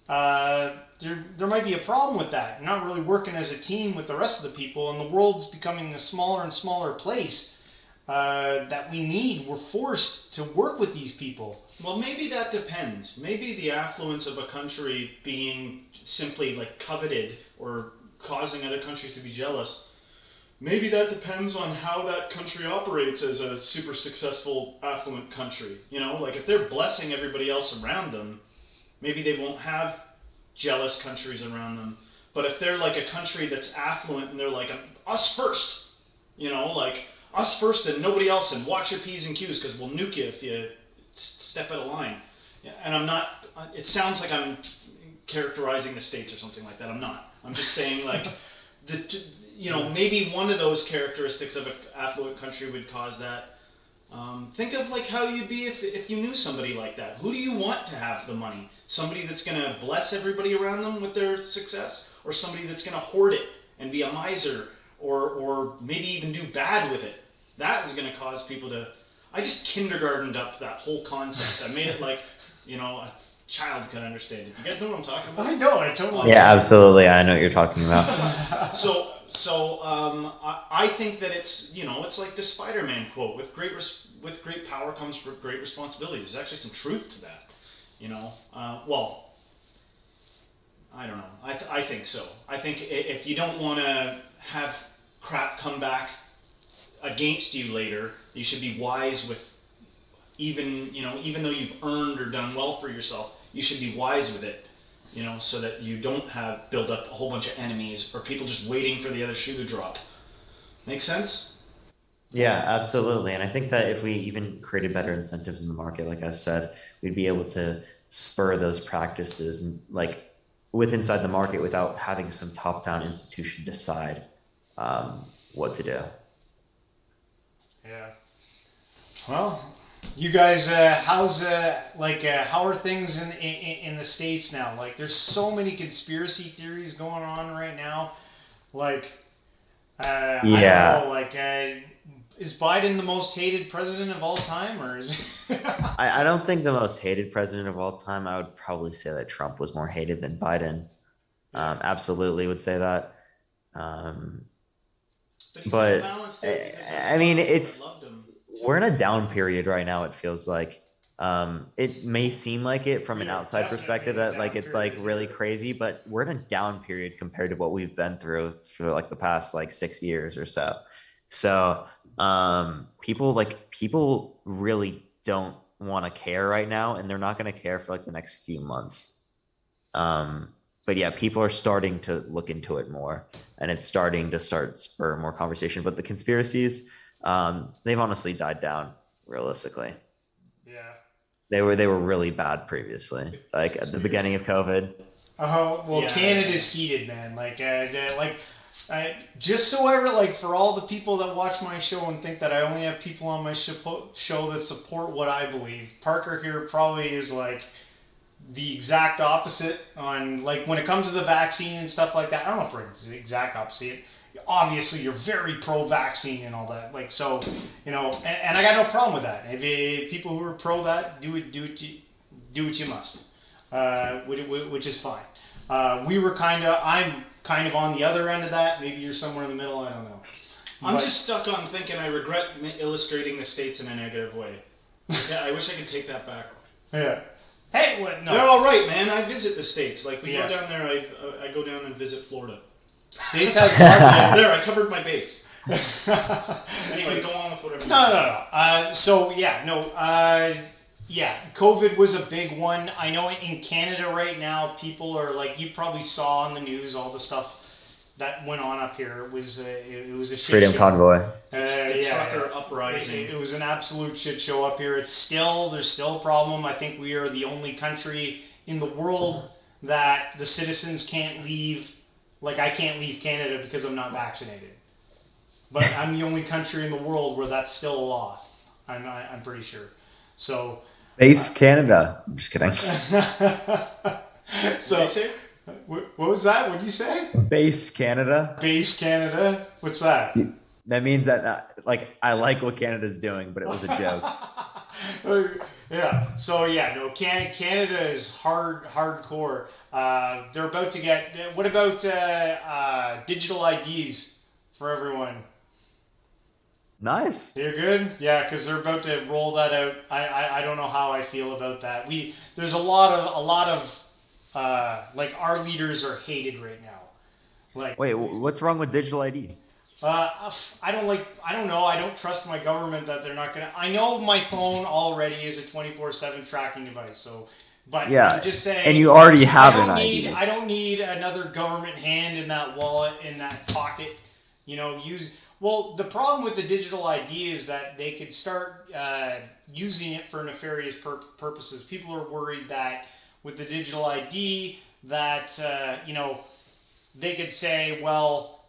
there might be a problem with that. You're not really working as a team with the rest of the people, and the world's becoming a smaller and smaller place that we need. We're forced to work with these people. Well, maybe that depends. Maybe the affluence of a country being simply like coveted or causing other countries to be jealous, maybe that depends on how that country operates as a super successful, affluent country. You know, like if they're blessing everybody else around them, maybe they won't have jealous countries around them. But if they're like a country that's affluent and they're like, us first, you know, like us first and nobody else, and watch your P's and Q's because we'll nuke you if you step out of line. And I'm not, it sounds like I'm characterizing the states or something like that. I'm not. I'm just saying like, maybe one of those characteristics of an affluent country would cause that. Think of like how you'd be if you knew somebody like that. Who do you want to have the money? Somebody that's going to bless everybody around them with their success, or somebody that's going to hoard it and be a miser, or maybe even do bad with it? That is going to cause people to... I just kindergartened up that whole concept. I made it like, a child can understand it. You guys know what I'm talking about? I know, I totally. Yeah, absolutely. I know what you're talking about. So I think that it's like the Spider-Man quote: with great power comes great responsibility. There's actually some truth to that. Well, I don't know. I think so. I think if you don't want to have crap come back against you later, you should be wise with even though you've earned or done well for yourself, you should be wise with it. So that you don't build up a whole bunch of enemies or people just waiting for the other shoe to drop. Make sense? Yeah, absolutely. And I think that if we even created better incentives in the market, like I said, we'd be able to spur those practices like inside the market without having some top-down institution decide what to do. Yeah. Well, you guys, how are things in the States now? Like, there's so many conspiracy theories going on right now. Like, Yeah. I don't know, like, Is Biden the most hated president of all time, or is? I don't think the most hated president of all time. I would probably say that Trump was more hated than Biden. Yeah, Absolutely would say that. Um, but he kind of but balanced it because there was a I lot mean, of people that it's loved him we're in too. a down period right now. It feels like it may seem like it from We an are outside definitely perspective in a that like down it's like period really here. crazy, but we're in a down period compared to what we've been through for like the past like 6 years or so. So people really don't want to care right now, and they're not going to care for like the next few months. Um, but yeah, people are starting to look into it more, and it's starting to spur more conversation. But the conspiracies, they've honestly died down realistically. Yeah. They were really bad previously, like at the beginning Conspiracy. of COVID. Oh well, Yeah, Canada's heated, man. Just so ever like for all the people that watch my show and think that I only have people on my show that support what I believe. Parker here probably is like the exact opposite on like when it comes to the vaccine and stuff like that. I don't know if we're the exact opposite. Obviously, you're very pro-vaccine and all that. Like so, and I got no problem with that. If people who are pro that do what you must, which is fine. I'm kind of on the other end of that. Maybe you're somewhere in the middle. I don't know. I'm just stuck on thinking I regret illustrating the states in a negative way. Yeah, I wish I could take that back. Yeah. Hey, what? No. They're all right, man. I visit the states. Like we Yeah. go down there. I go down and visit Florida. States has There, I covered my base. Anyway, go on with whatever. No. Yeah. COVID was a big one. I know in Canada right now, people are like you probably saw on the news all the stuff that went on up here. It was a shit Freedom show. Convoy. The trucker uprising. It was an absolute shit show up here. There's still a problem. I think we are the only country in the world that the citizens can't leave. Like I can't leave Canada because I'm not vaccinated. But I'm the only country in the world where that's still a law. I'm pretty sure. So. Base Canada. I'm just kidding. So. What was that? What did you say? Base Canada. Base Canada. What's that? That means that like I like what Canada's doing, but it was a joke. Yeah. So yeah, no. Canada is hardcore. They're about to get. What about digital IDs for everyone? Nice. You're good, yeah, because they're about to roll that out. I don't know how I feel about that. There's a lot of like our leaders are hated right now. Like, Wait, what's wrong with digital ID? I don't know. I don't trust my government that they're not gonna. I know my phone already is a 24/7 tracking device, so. But Yeah, I'm just saying. and you already have an ID. I don't need another government hand in that wallet in that pocket. Well, the problem with the digital ID is that they could start using it for nefarious purposes. People are worried that with the digital ID that they could say, well,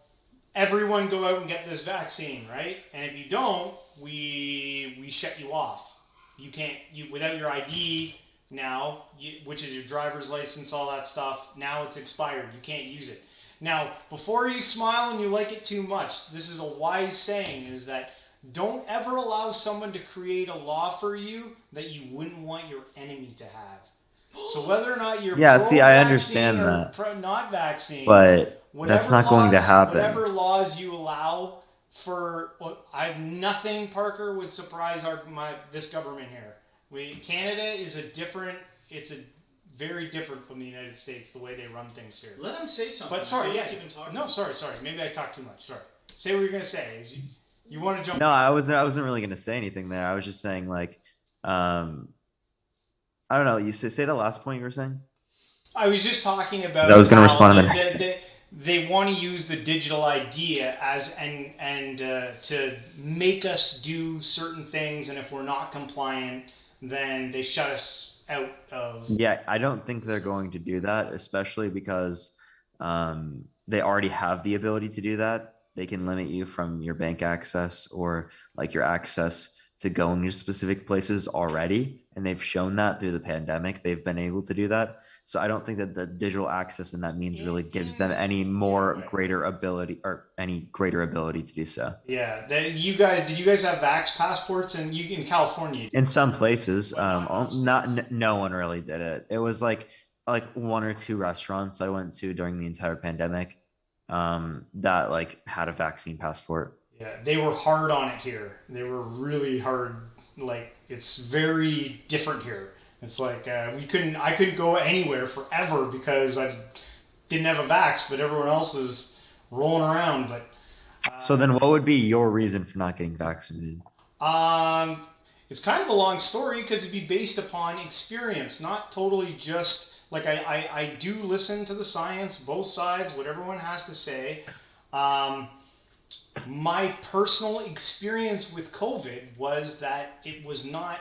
everyone go out and get this vaccine, right? And if you don't, we shut you off. You can't without your ID now, which is your driver's license, all that stuff. Now it's expired. You can't use it. Now, before you smile and you like it too much, this is a wise saying, is that don't ever allow someone to create a law for you that you wouldn't want your enemy to have. So whether or not you're I understand that, not vaccine, but that's not going to happen. Whatever laws you allow for, nothing, Parker, would surprise this government here. Canada is it's a very different from the United States, the way they run things here. Let him say something. But sorry, yeah. You've been talking. No, sorry. Maybe I talked too much. Sorry. Say what you're going to say. You want to jump? No, I wasn't really going to say anything there. I was just saying like, I don't know. You say the last point you were saying. I was just talking about. I was going to respond to the next thing. They want to use the digital ID as to make us do certain things, and if we're not compliant, then they shut us out of. Yeah, I don't think they're going to do that, especially because they already have the ability to do that. They can limit you from your bank access or like your access to going to specific places already, and they've shown that through the pandemic they've been able to do that. So I don't think that the digital access in that means really gives them any more greater ability or any greater ability to do so. Yeah, did you guys have vax passports? And you in California, you did. In some places, But not most not places. no one really did it. It was like one or two restaurants I went to during the entire pandemic that like had a vaccine passport. Yeah, they were hard on it here. They were really hard. Like it's very different here. It's like I couldn't go anywhere forever because I didn't have a vax, but everyone else was rolling around. But So then, what would be your reason for not getting vaccinated? um, it's kind of a long story because it'd be based upon experience, not totally just like I do listen to the science, both sides, what everyone has to say. Um, my personal experience with COVID was that it was not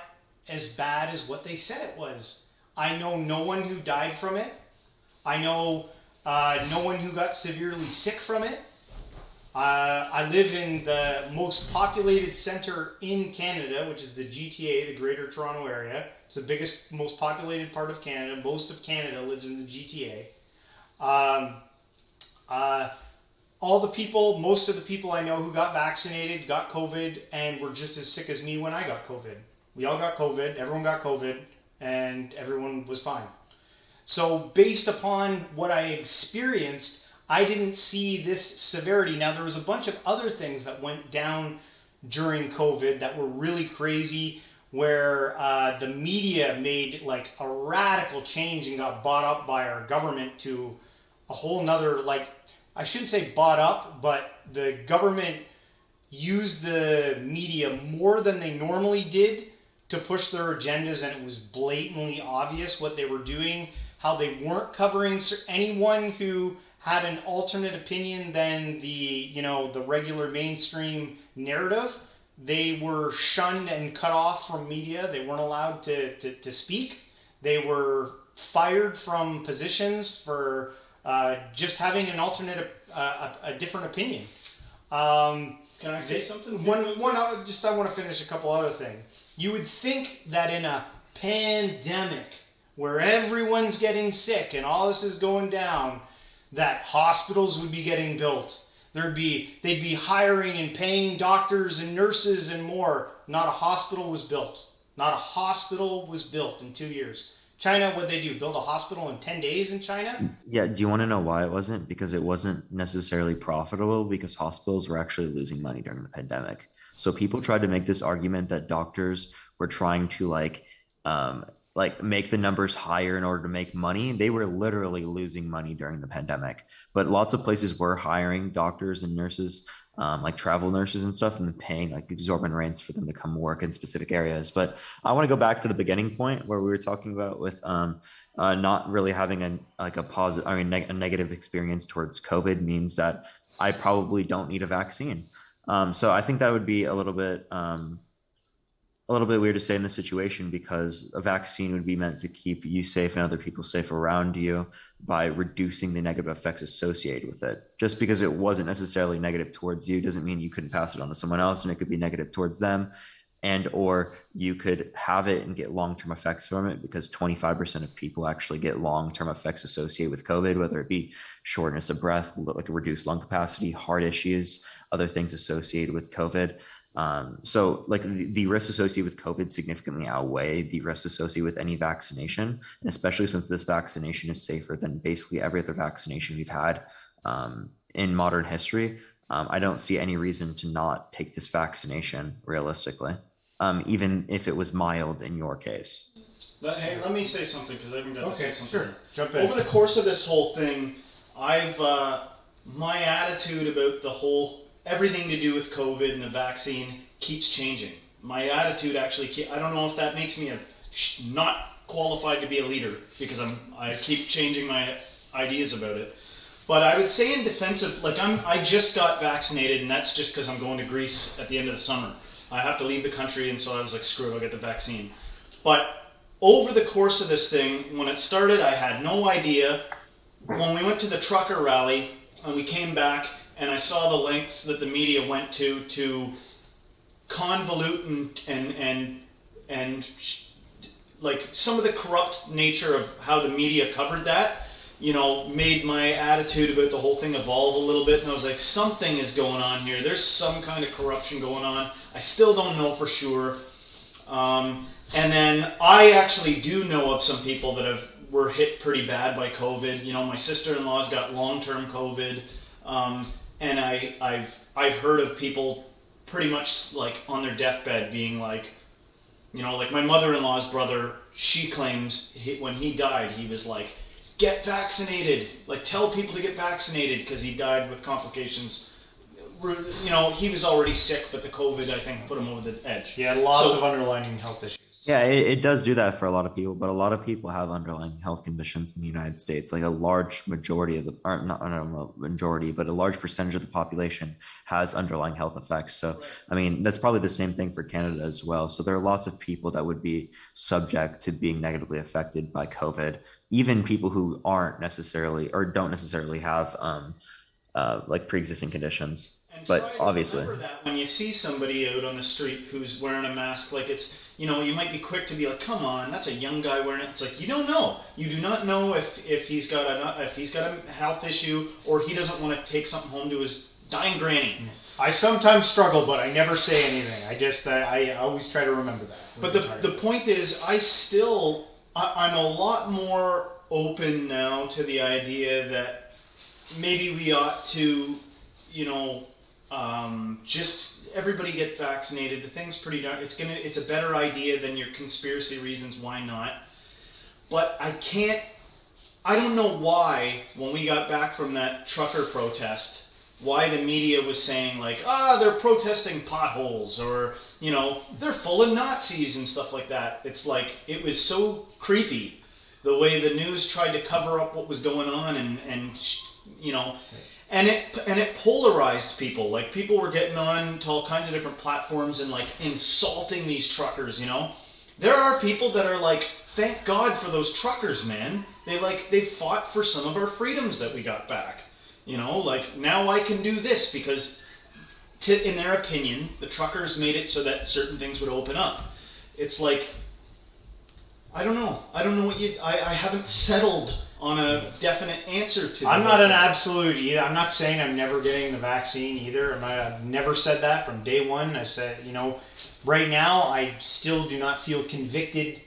as bad as what they said it was. I know no one who died from it. I know no one who got severely sick from it. I live in the most populated center in Canada, which is the GTA, the Greater Toronto Area. It's the biggest, most populated part of Canada. Most of Canada lives in the GTA. Um, uh, most of the people I know who got vaccinated got COVID and were just as sick as me when I got COVID. We all got COVID, everyone got COVID, and everyone was fine. So, based upon what I experienced, I didn't see this severity. Now, there was a bunch of other things that went down during COVID that were really crazy, where the media made like a radical change and got bought up by our government to a whole nother, like, I shouldn't say bought up, but the government used the media more than they normally did to push their agendas, and it was blatantly obvious what they were doing, how they weren't covering anyone who had an alternate opinion than the regular mainstream narrative. They were shunned and cut off from media. They weren't allowed to speak. They were fired from positions for just having an alternate, a different opinion. Can I say something? I want to finish a couple other things. You would think that in a pandemic where everyone's getting sick and all this is going down, that hospitals would be getting built. They'd be hiring and paying doctors and nurses and more. Not a hospital was built. Not a hospital was built in 2 years. China, what'd they do? Build a hospital in 10 days in China? Yeah, do you want to know why it wasn't? Because it wasn't necessarily profitable because hospitals were actually losing money during the pandemic. So people tried to make this argument that doctors were trying to like make the numbers higher in order to make money. They were literally losing money during the pandemic. But lots of places were hiring doctors and nurses, like travel nurses and stuff, and paying like exorbitant rates for them to come work in specific areas. But I want to go back to the beginning point where we were talking about with not really having a positive, a negative experience towards COVID means that I probably don't need a vaccine. So I think that would be a little bit weird to say in this situation because a vaccine would be meant to keep you safe and other people safe around you by reducing the negative effects associated with it. Just because it wasn't necessarily negative towards you doesn't mean you couldn't pass it on to someone else and it could be negative towards them. And or you could have it and get long-term effects from it because 25% of people actually get long-term effects associated with COVID, whether it be shortness of breath, like a reduced lung capacity, heart issues, other things associated with COVID. So like the risks associated with COVID significantly outweigh the risks associated with any vaccination, and especially since this vaccination is safer than basically every other vaccination we've had in modern history. I don't see any reason to not take this vaccination realistically, even if it was mild in your case. Hey, let me say something because I haven't got to say something. Sure. Jump in. Over the course of this whole thing, I've my attitude about the whole everything to do with COVID and the vaccine keeps changing. My attitude actually, I don't know if that makes me not qualified to be a leader because I keep changing my ideas about it. But I would say in defense of, like I just got vaccinated and that's just because I'm going to Greece at the end of the summer. I have to leave the country and so I was like, screw it, I'll get the vaccine. But over the course of this thing, when it started, I had no idea. When we went to the trucker rally and we came back, and I saw the lengths that the media went to convolute and like some of the corrupt nature of how the media covered that, made my attitude about the whole thing evolve a little bit. And I was like, something is going on here. There's some kind of corruption going on. I still don't know for sure. And then I actually do know of some people that were hit pretty bad by COVID. My sister-in-law's got long-term COVID. And I've heard of people pretty much like on their deathbed being like, like my mother-in-law's brother, she claims when he died, he was like, get vaccinated, like tell people to get vaccinated, because he died with complications. He was already sick, but the COVID, I think, put him over the edge. Yeah, lots of underlying health issues. Yeah, it does do that for a lot of people, but a lot of people have underlying health conditions in the United States. Like a large majority of the, or not, I don't know, majority, but a large percentage of the population has underlying health effects. So, I mean, that's probably the same thing for Canada as well. So there are lots of people that would be subject to being negatively affected by COVID, even people who aren't necessarily or don't necessarily have like pre-existing conditions. And but try obviously, to remember that when you see somebody out on the street who's wearing a mask, like it's, you might be quick to be like, come on, that's a young guy wearing it. It's like, you don't know. You do not know if he's got a health issue, or he doesn't want to take something home to his dying granny. I sometimes struggle, but I never say anything. I always try to remember that. But the point is, I'm a lot more open now to the idea that maybe we ought to, just everybody get vaccinated. The thing's pretty darn. It's a better idea than your conspiracy reasons. Why not? But I don't know why when we got back from that trucker protest, why the media was saying like, they're protesting potholes, or they're full of Nazis and stuff like that. It's like, it was so creepy the way the news tried to cover up what was going on, and it polarized people. Like, people were getting on to all kinds of different platforms and like insulting these truckers. There are people that are like, thank God for those truckers, man. They fought for some of our freedoms that we got back. Like, now I can do this because, in their opinion, the truckers made it so that certain things would open up. It's like, I don't know what I haven't settled on a definite answer to. I'm not an absolute either. I'm not saying I'm never getting the vaccine either. I've never said that from day one. I said, right now I still do not feel convicted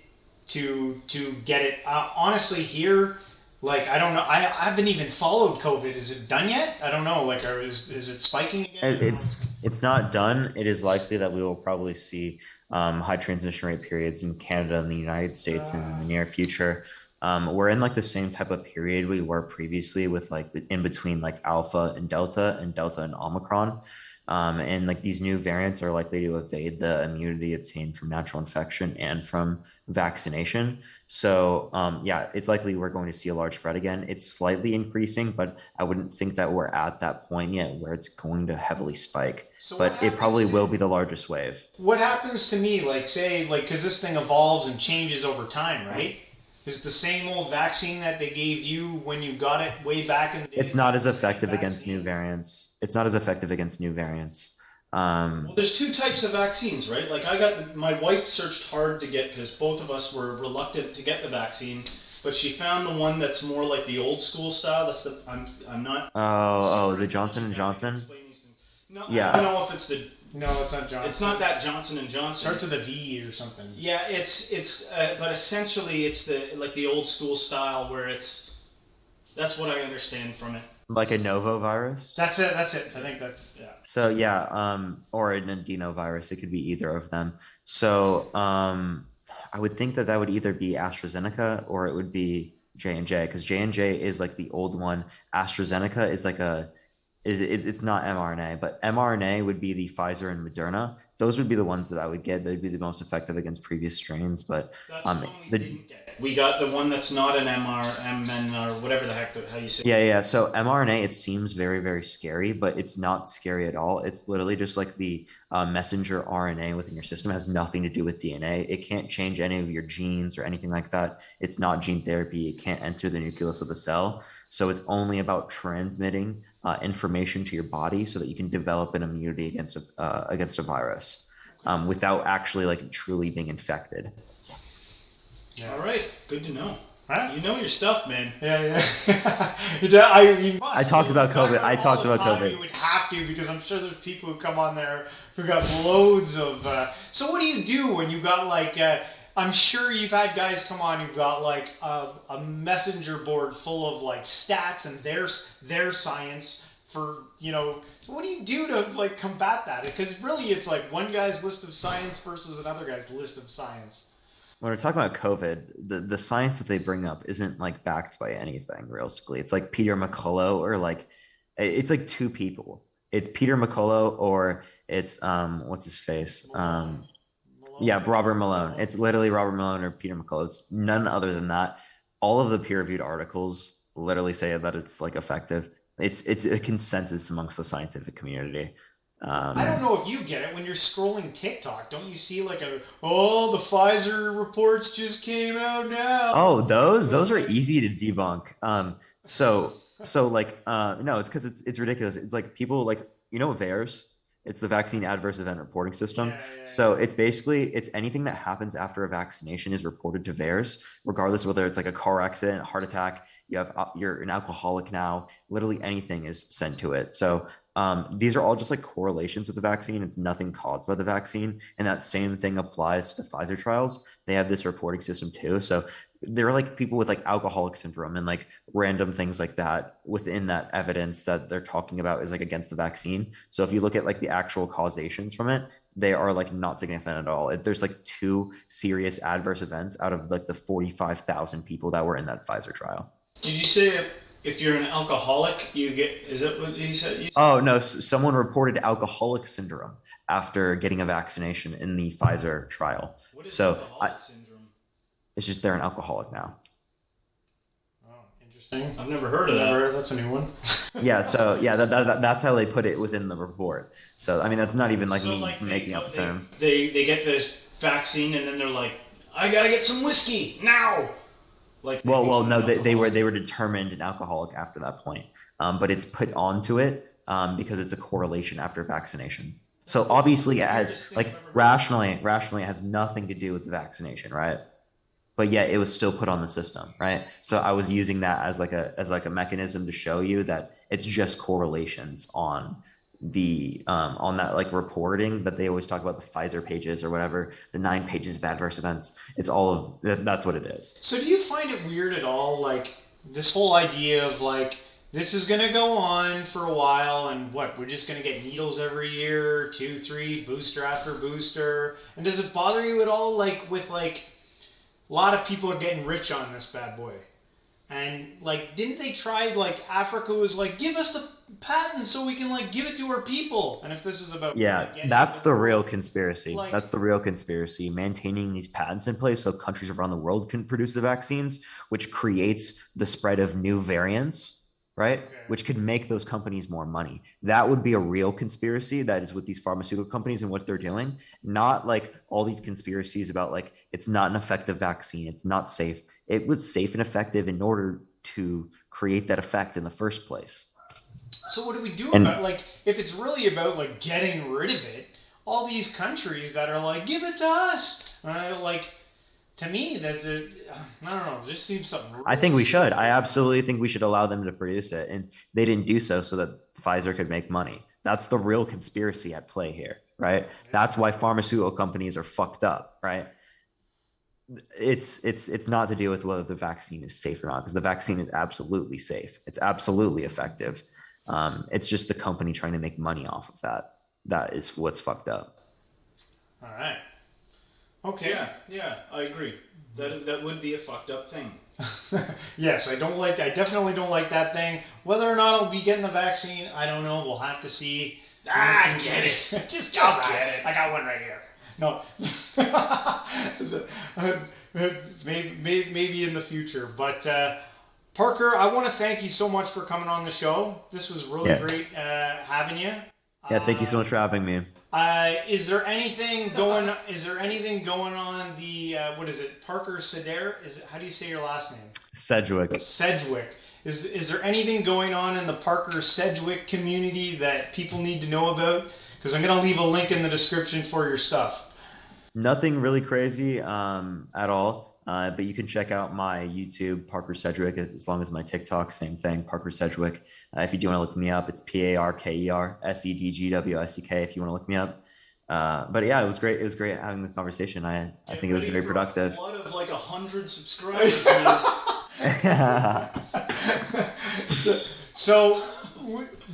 to get it. Honestly, here, like, I don't know. I haven't even followed COVID. Is it done yet? I don't know. Like, is it spiking again? It's not done. It is likely that we will probably see high transmission rate periods in Canada and the United States in the near future. We're in like the same type of period we were previously, with like in between like Alpha and Delta and Omicron. And like these new variants are likely to evade the immunity obtained from natural infection and from vaccination. So yeah, it's likely we're going to see a large spread again. It's slightly increasing, but I wouldn't think that we're at that point yet where it's going to heavily spike. So but it probably will be the largest wave. What happens to me, like, say, like, because this thing evolves and changes over time, right? Is the same old vaccine that they gave you when you got it way back in the day? It's not as effective against new variants. Well, there's two types of vaccines, right? Like, my wife searched hard to get, because both of us were reluctant to get the vaccine, but she found the one that's more like the old school style. That's the I'm not. The Johnson and Johnson. No, yeah. I don't know if it's the. No, it's not Johnson. It's not that Johnson and Johnson. Starts with a V or something. Yeah, but essentially it's the old school style where that's what I understand from it. Like a novovirus? That's it. I think that, yeah. So yeah, or an adenovirus. It could be either of them. So I would think that would either be AstraZeneca or it would be J&J, because J&J is like the old one. AstraZeneca is like it's not mRNA, but mRNA would be the Pfizer and Moderna. Those would be the ones that I would get. They'd be the most effective against previous strains. But that's the one we didn't get. We got the one that's not an MN or whatever the heck how you say. Yeah. So mRNA, it seems very, very scary, but it's not scary at all. It's literally just like the messenger RNA within your system. It has nothing to do with DNA. It can't change any of your genes or anything like that. It's not gene therapy. It can't enter the nucleus of the cell. So it's only about transmitting information to your body so that you can develop an immunity against a virus. without actually like truly being infected. All right, good to know. Huh? You know your stuff, man. Yeah. You must. I talked about COVID. I All talked the about time. COVID. You would have to, because I'm sure there's people who come on there who got loads of. So what do you do when you got like? I'm sure you've had guys come on who've got like a messenger board full of like stats and their science for, you know. What do you do to like combat that? Because really, it's like one guy's list of science versus another guy's list of science. When we're talking about COVID, the science that they bring up isn't like backed by anything, realistically. It's like Peter McCullough, or like it's like two people. It's Peter McCullough, or it's what's his face? Malone. Yeah, Robert Malone. It's literally Robert Malone or Peter McCullough. It's none other than that. All of the peer-reviewed articles literally say that it's like effective. It's a consensus amongst the scientific community. I don't know if you get it when you're scrolling TikTok. Don't you see like the Pfizer reports just came out now? Oh, those are easy to debunk. So like no, it's because it's ridiculous. It's like people like, you know, VAERS. It's the vaccine adverse event reporting system. Yeah. So it's basically, it's anything that happens after a vaccination is reported to VAERS, regardless of whether it's like a car accident, a heart attack, you're an alcoholic now, literally anything is sent to it. So these are all just like correlations with the vaccine. It's nothing caused by the vaccine. And that same thing applies to the Pfizer trials. They have this reporting system too. So there are like people with like alcoholic syndrome and like random things like that within that evidence that they're talking about is like against the vaccine. So if you look at like the actual causations from it, they are like not significant at all. There's like 2 serious adverse events out of like the 45,000 people that were in that Pfizer trial. Did you say if you're an alcoholic, you get? Is that what he said? Oh no, someone reported alcoholic syndrome after getting a vaccination in the Pfizer trial. What is So alcoholic syndrome? it's just they're an alcoholic now. Oh, interesting. I've never heard of that. That's a new one. Yeah, so yeah, that's how they put it within the report. So I mean, that's not even like So, me like, making up a term. They get the vaccine and then they're like, I gotta get some whiskey now. Like, Well, no, they were determined an alcoholic after that point, but it's put onto it because it's a correlation after vaccination. So obviously, it has like rationally, it has nothing to do with the vaccination, right? But yet it was still put on the system, right? So I was using that as like a mechanism to show you that it's just correlations on the on that like reporting that they always talk about, the Pfizer pages or whatever, the 9 pages of adverse events. It's all of that's what it is. So do you find it weird at all, like this whole idea of like this is gonna go on for a while, and what, we're just gonna get needles every year, 2, 3, booster after booster, and does it bother you at all, like with like a lot of people are getting rich on this bad boy? And like, didn't they try, like Africa was like, give us the patent so we can like give it to our people? And if this is about that's the real conspiracy. Like, that's the real conspiracy, maintaining these patents in place so countries around the world can produce the vaccines, which creates the spread of new variants, right? Okay. Which could make those companies more money. That would be a real conspiracy. That is with these pharmaceutical companies and what they're doing, not like all these conspiracies about like it's not an effective vaccine, it's not safe. It was safe and effective in order to create that effect in the first place. So what do we do about, like, if it's really about like getting rid of it, all these countries that are like, give it to us, like, to me, that's I don't know, it just seems something really, I think we should. I absolutely think we should allow them to produce it. And they didn't do so that Pfizer could make money. That's the real conspiracy at play here, right? That's why pharmaceutical companies are fucked up, right? It's not to do with whether the vaccine is safe or not, because the vaccine is absolutely safe. It's absolutely effective. It's just the company trying to make money off of that. That is what's fucked up. All right. Okay. Yeah, I agree. That would be a fucked up thing. Yes, I definitely don't like that thing. Whether or not I'll be getting the vaccine, I don't know. We'll have to see. Get it. Just get it. I got one right here. No. Maybe in the future. But Parker, I want to thank you so much for coming on the show. This was really great having you. Yeah, thank you so much for having me. Is there anything going on the what is it? Parker Sedgwick? How do you say your last name? Sedgwick. Sedgwick. Is there anything going on in the Parker Sedgwick community that people need to know about? Because I'm going to leave a link in the description for your stuff. Nothing really crazy at all. But you can check out my YouTube, Parker Sedgwick, as long as my TikTok, same thing, Parker Sedgwick. If you do want to look me up, it's ParkerSedgwick if you want to look me up. But yeah, it was great. It was great having the conversation. I think it was very productive. A flood of like 100 subscribers, man. So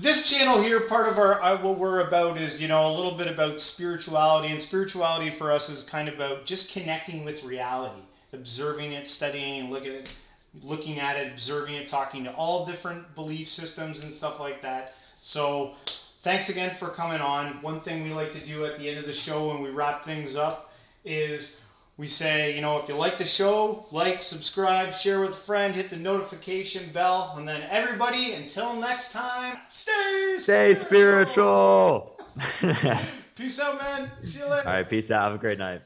this channel here, part of our what we're about is, you know, a little bit about spirituality, and spirituality for us is kind of about just connecting with reality, observing it, studying, looking at it, observing it, talking to all different belief systems and stuff like that. So thanks again for coming on. One thing we like to do at the end of the show when we wrap things up is we say, you know, if you like the show, like, subscribe, share with a friend, hit the notification bell, and then everybody, until next time, stay spiritual. Peace out, man. See you later. All right, peace out. Have a great night.